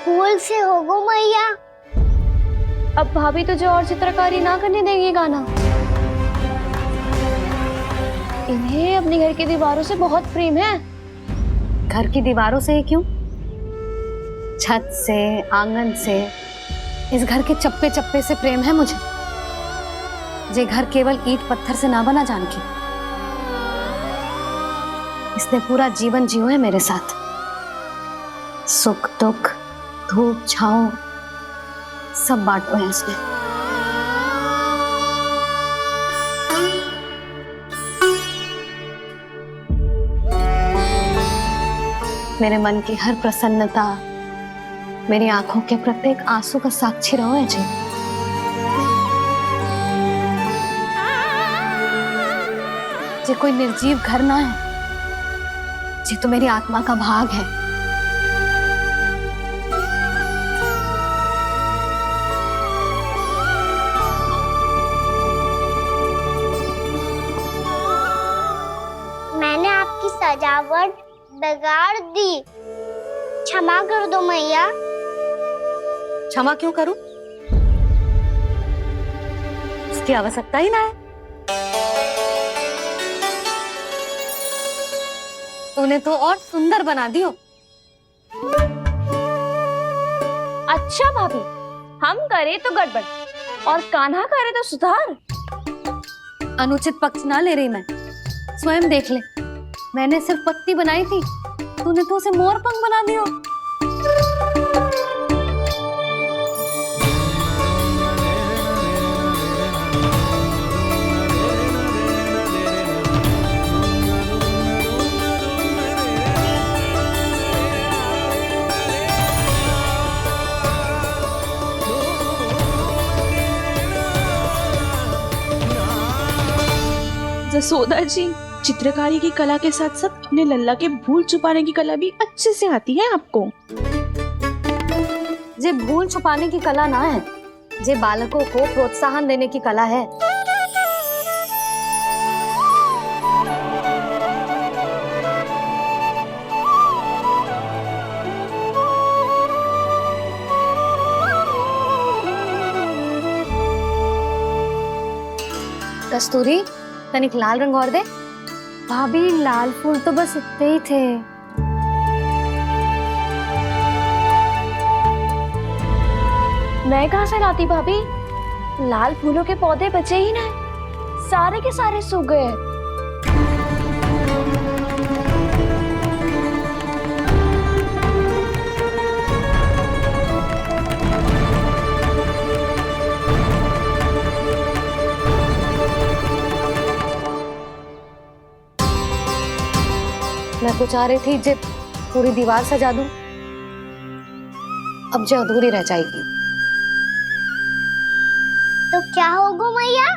फूल से होगो मैया। अब भाभी तुझे और चित्रकारी ना करने देंगे गाना। इन्हें अपने घर की दीवारों से बहुत प्रेम है। घर की दीवारों से क्यों? छत से, आंगन से, इस घर के चप्पे चप्पे से प्रेम है मुझे। ये घर केवल ईंट पत्थर से ना बना जानकी, इसने पूरा जीवन जियो है मेरे साथ। सुख दुख, धूप छांव सब बांटो है इसने। मेरे मन की हर प्रसन्नता, मेरी आंखों के प्रत्येक आंसू का साक्षी रहो है जी। ये कोई निर्जीव घर ना है, ये तो मेरी आत्मा का भाग है। मैंने आपकी सजावट बिगाड़ दी, क्षमा कर दो मैया। क्षमा क्यों करूं? इसकी आवश्यकता ही ना है। तूने तो और सुंदर बना दियो। अच्छा भाभी, हम करे तो गड़बड़ और कान्हा करे तो सुधार। अनुचित पक्ष ना ले रही मैं, स्वयं देख ले। मैंने सिर्फ पत्ती बनाई थी, तूने तो उसे मोर पंख बना दियो। जसोदा जी, चित्रकारी की कला के साथ साथ अपने लल्ला के भूल छुपाने की कला भी अच्छे से आती है आपको। ये भूल छुपाने की कला ना है, ये बालकों को प्रोत्साहन देने की कला है। कस्तूरी, तनिक लाल रंग और दे। भाभी, लाल फूल तो बस इतने ही थे। मैं कहाँ से लाती भाभी? लाल फूलों के पौधे बचे ही ना, सारे के सारे सूख गए। मैं तो चाह रही थी जे पूरी दीवार सजा दूं, अब जो अधूरी रह जाएगी। तो क्या होगा मैया?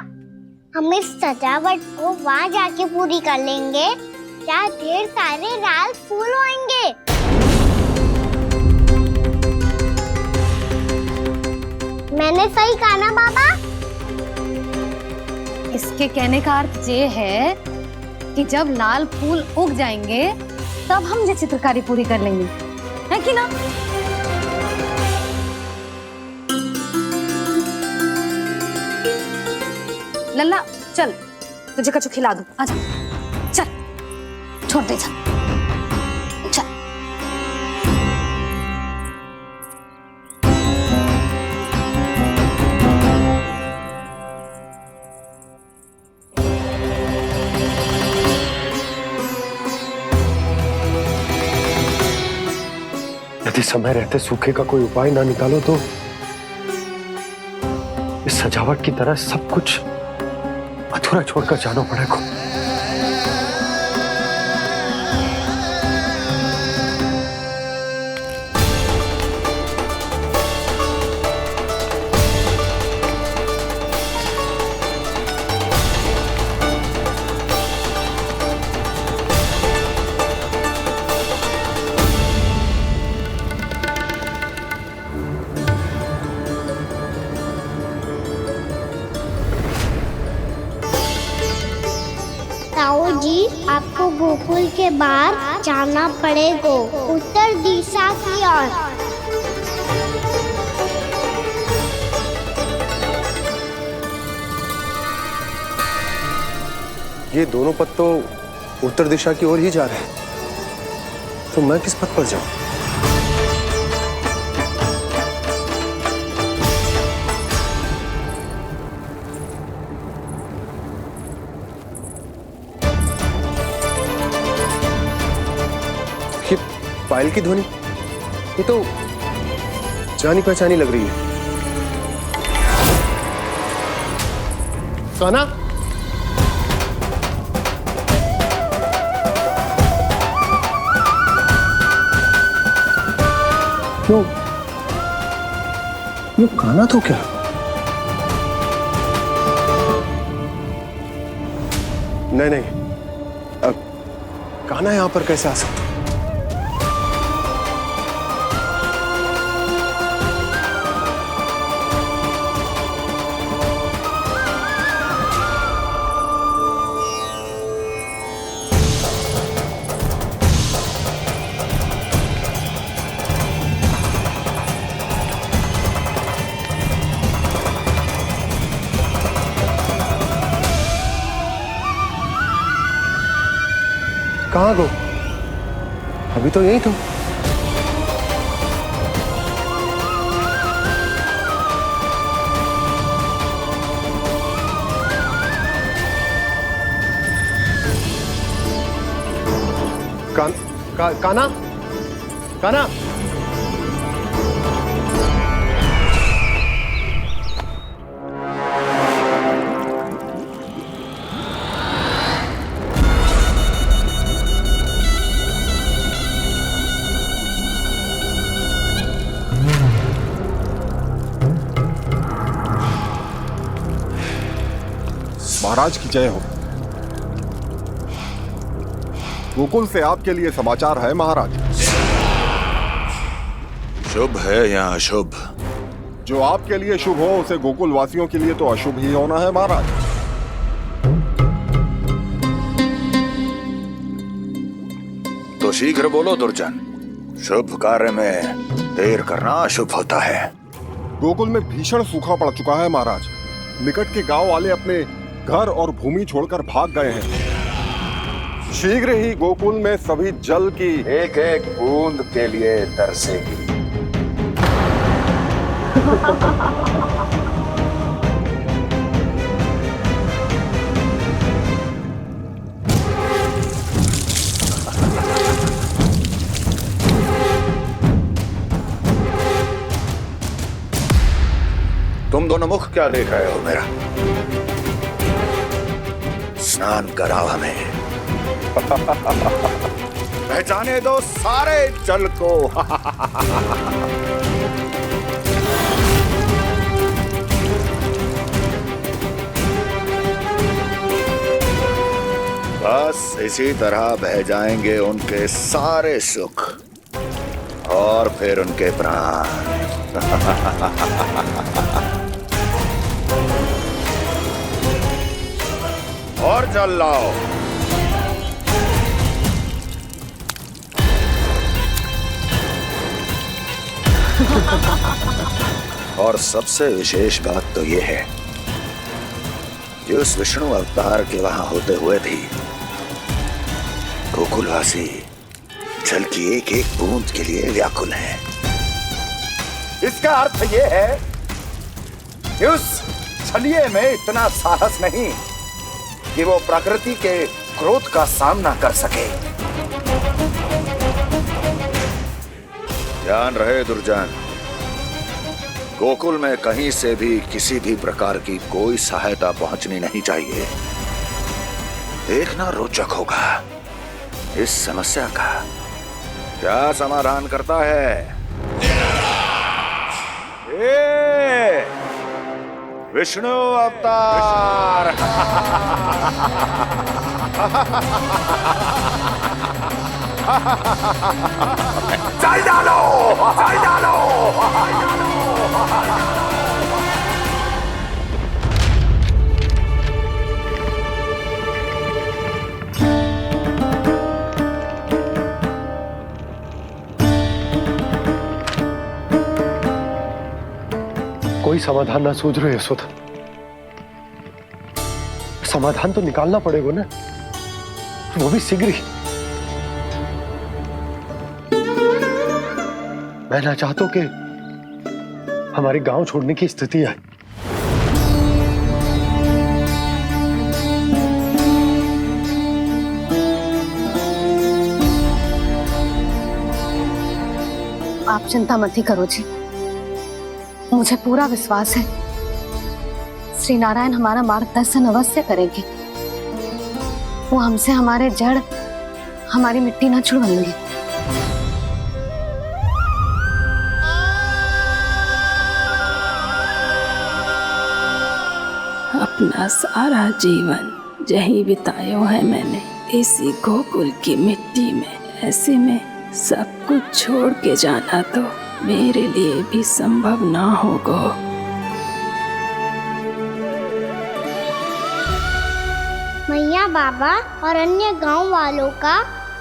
हम इस सजावट को वहाँ जाके पूरी कर लेंगे जहाँ ढेर सारे लाल फूल होंगे। मैंने सही कहा ना बाबा? इसके कहने का अर्थ ये है कि जब लाल फूल उग जाएंगे तब हम ये चित्रकारी पूरी कर लेंगे, है कि ना? लल्ला चल, तुझे कछु खिला दूं, आजा, चल, छोड़ दे, चल, चल। यदि समय रहते सूखे का कोई उपाय ना निकालो तो इस सजावट की तरह सब कुछ अधूरा छोड़कर जाना पड़ेगा। ताऊ जी, आपको गोकुल के बाहर जाना पड़ेगा, उत्तर दिशा की ओर। ये दोनों पथ तो उत्तर दिशा की ओर ही जा रहे हैं, तो मैं किस पथ पर जाऊं? ये पायल की ध्वनि, ये तो जानी पहचानी लग रही है। कान्हा, क्यों? ये कान्हा तो क्या? नहीं नहीं, अब कान्हा यहां पर कैसे आ सकता? कहाँ गो? अभी तो यही तो। कान्हा, कान्हा, महाराज की जय हो। गोकुल से आपके लिए समाचार है महाराज। शुभ है या अशुभ? जो आपके लिए शुभ हो उसे गोकुल वासियों के लिए तो अशुभ ही होना है महाराज। तो शीघ्र बोलो दुर्जन, शुभ कार्य में देर करना अशुभ होता है। गोकुल में भीषण सूखा पड़ चुका है महाराज। निकट के गांव वाले अपने घर और भूमि छोड़कर भाग गए हैं। शीघ्र ही गोकुल में सभी जल की एक एक बूंद के लिए तरसेगी। तुम दोनों मुख क्या देख रहे हो मेरा? स्नान कराओ हमें। पहचाने दो सारे जल को। बस इसी तरह बह जाएंगे उनके सारे सुख और फिर उनके प्राण। और जल लाओ। और सबसे विशेष बात तो ये है कि उस विष्णु अवतार के वहां होते हुए भी गोकुलवासी जल की एक एक बूंद के लिए व्याकुल है। इसका अर्थ ये है कि उस छलिए में इतना साहस नहीं कि वो प्रकृति के क्रोध का सामना कर सके। ध्यान रहे दुर्जन, गोकुल में कहीं से भी किसी भी प्रकार की कोई सहायता पहुंचनी नहीं चाहिए। देखना रोचक होगा इस समस्या का क्या समाधान करता है। ए, विष्णु अवतार। चल डालो, चल डालो। कोई समाधान ना सूझ रहे यशोदा। समाधान तो निकालना पड़ेगा ना, वो भी शीघ्र ही। मैं ना चाहता कि हमारे गांव छोड़ने की स्थिति आए। आप चिंता मत ही करो जी, मुझे पूरा विश्वास है श्री नारायण हमारा मार्गदर्शन अवश्य करेंगे। वो हमसे हमारे जड़, हमारी मिट्टी ना छुड़वाएंगे। अपना सारा जीवन यही बितायो है मैंने, इसी गोकुल की मिट्टी में। ऐसे में सब कुछ छोड़ के जाना तो मेरे लिए भी संभव ना होगा। मैया, बाबा और अन्य गांव वालों का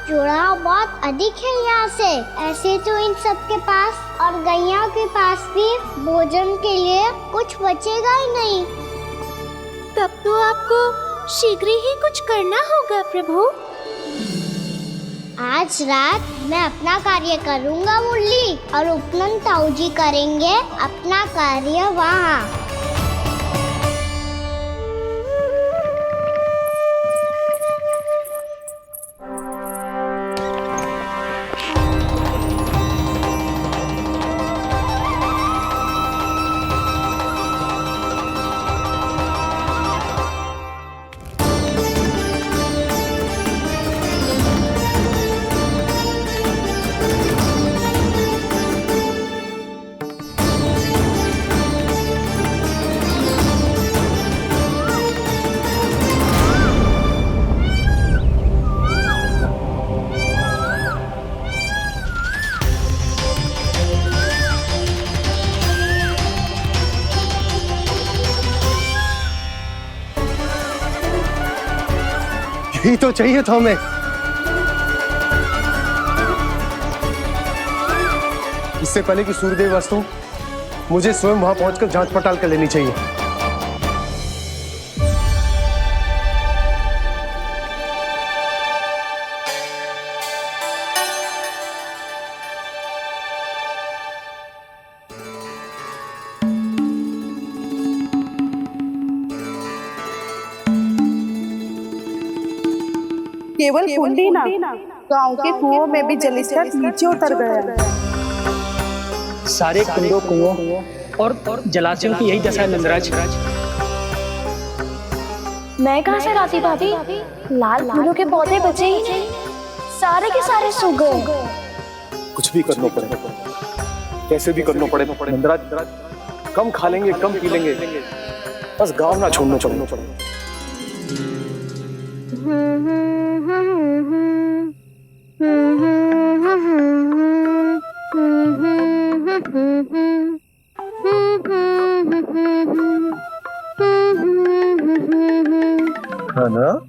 जुड़ाव बहुत अधिक है यहाँ से। ऐसे तो इन सब के पास और गैया के पास भी भोजन के लिए कुछ बचेगा ही नहीं। तब तो आपको शीघ्र ही कुछ करना होगा प्रभु। आज रात मैं अपना कार्य करूँगा मुरली, और उपनंद ताऊ जी करेंगे अपना कार्य वहाँ। यही तो चाहिए था हमें। इससे पहले कि सूर्यदेव वस्तु, मुझे स्वयं वहां पहुंचकर जांच पड़ताल कर लेनी चाहिए। केवल कुंडी ना, गांव के कुओं में भी जलस्तर नीचे उतर गया है। सारे कुंडों, कुओं और जलाशयों की यही दशा है नंदराज। मैं कहाँ से लाती भाभी? लाल फूलों के पौधे बचे ही नहीं, सारे के सारे सूख गए। कुछ भी करना पड़े, कैसे भी करना पड़े नंदराज। कम खा लेंगे, कम पी लेंगे, बस गांव ना छोड़ना चाहिए। खाना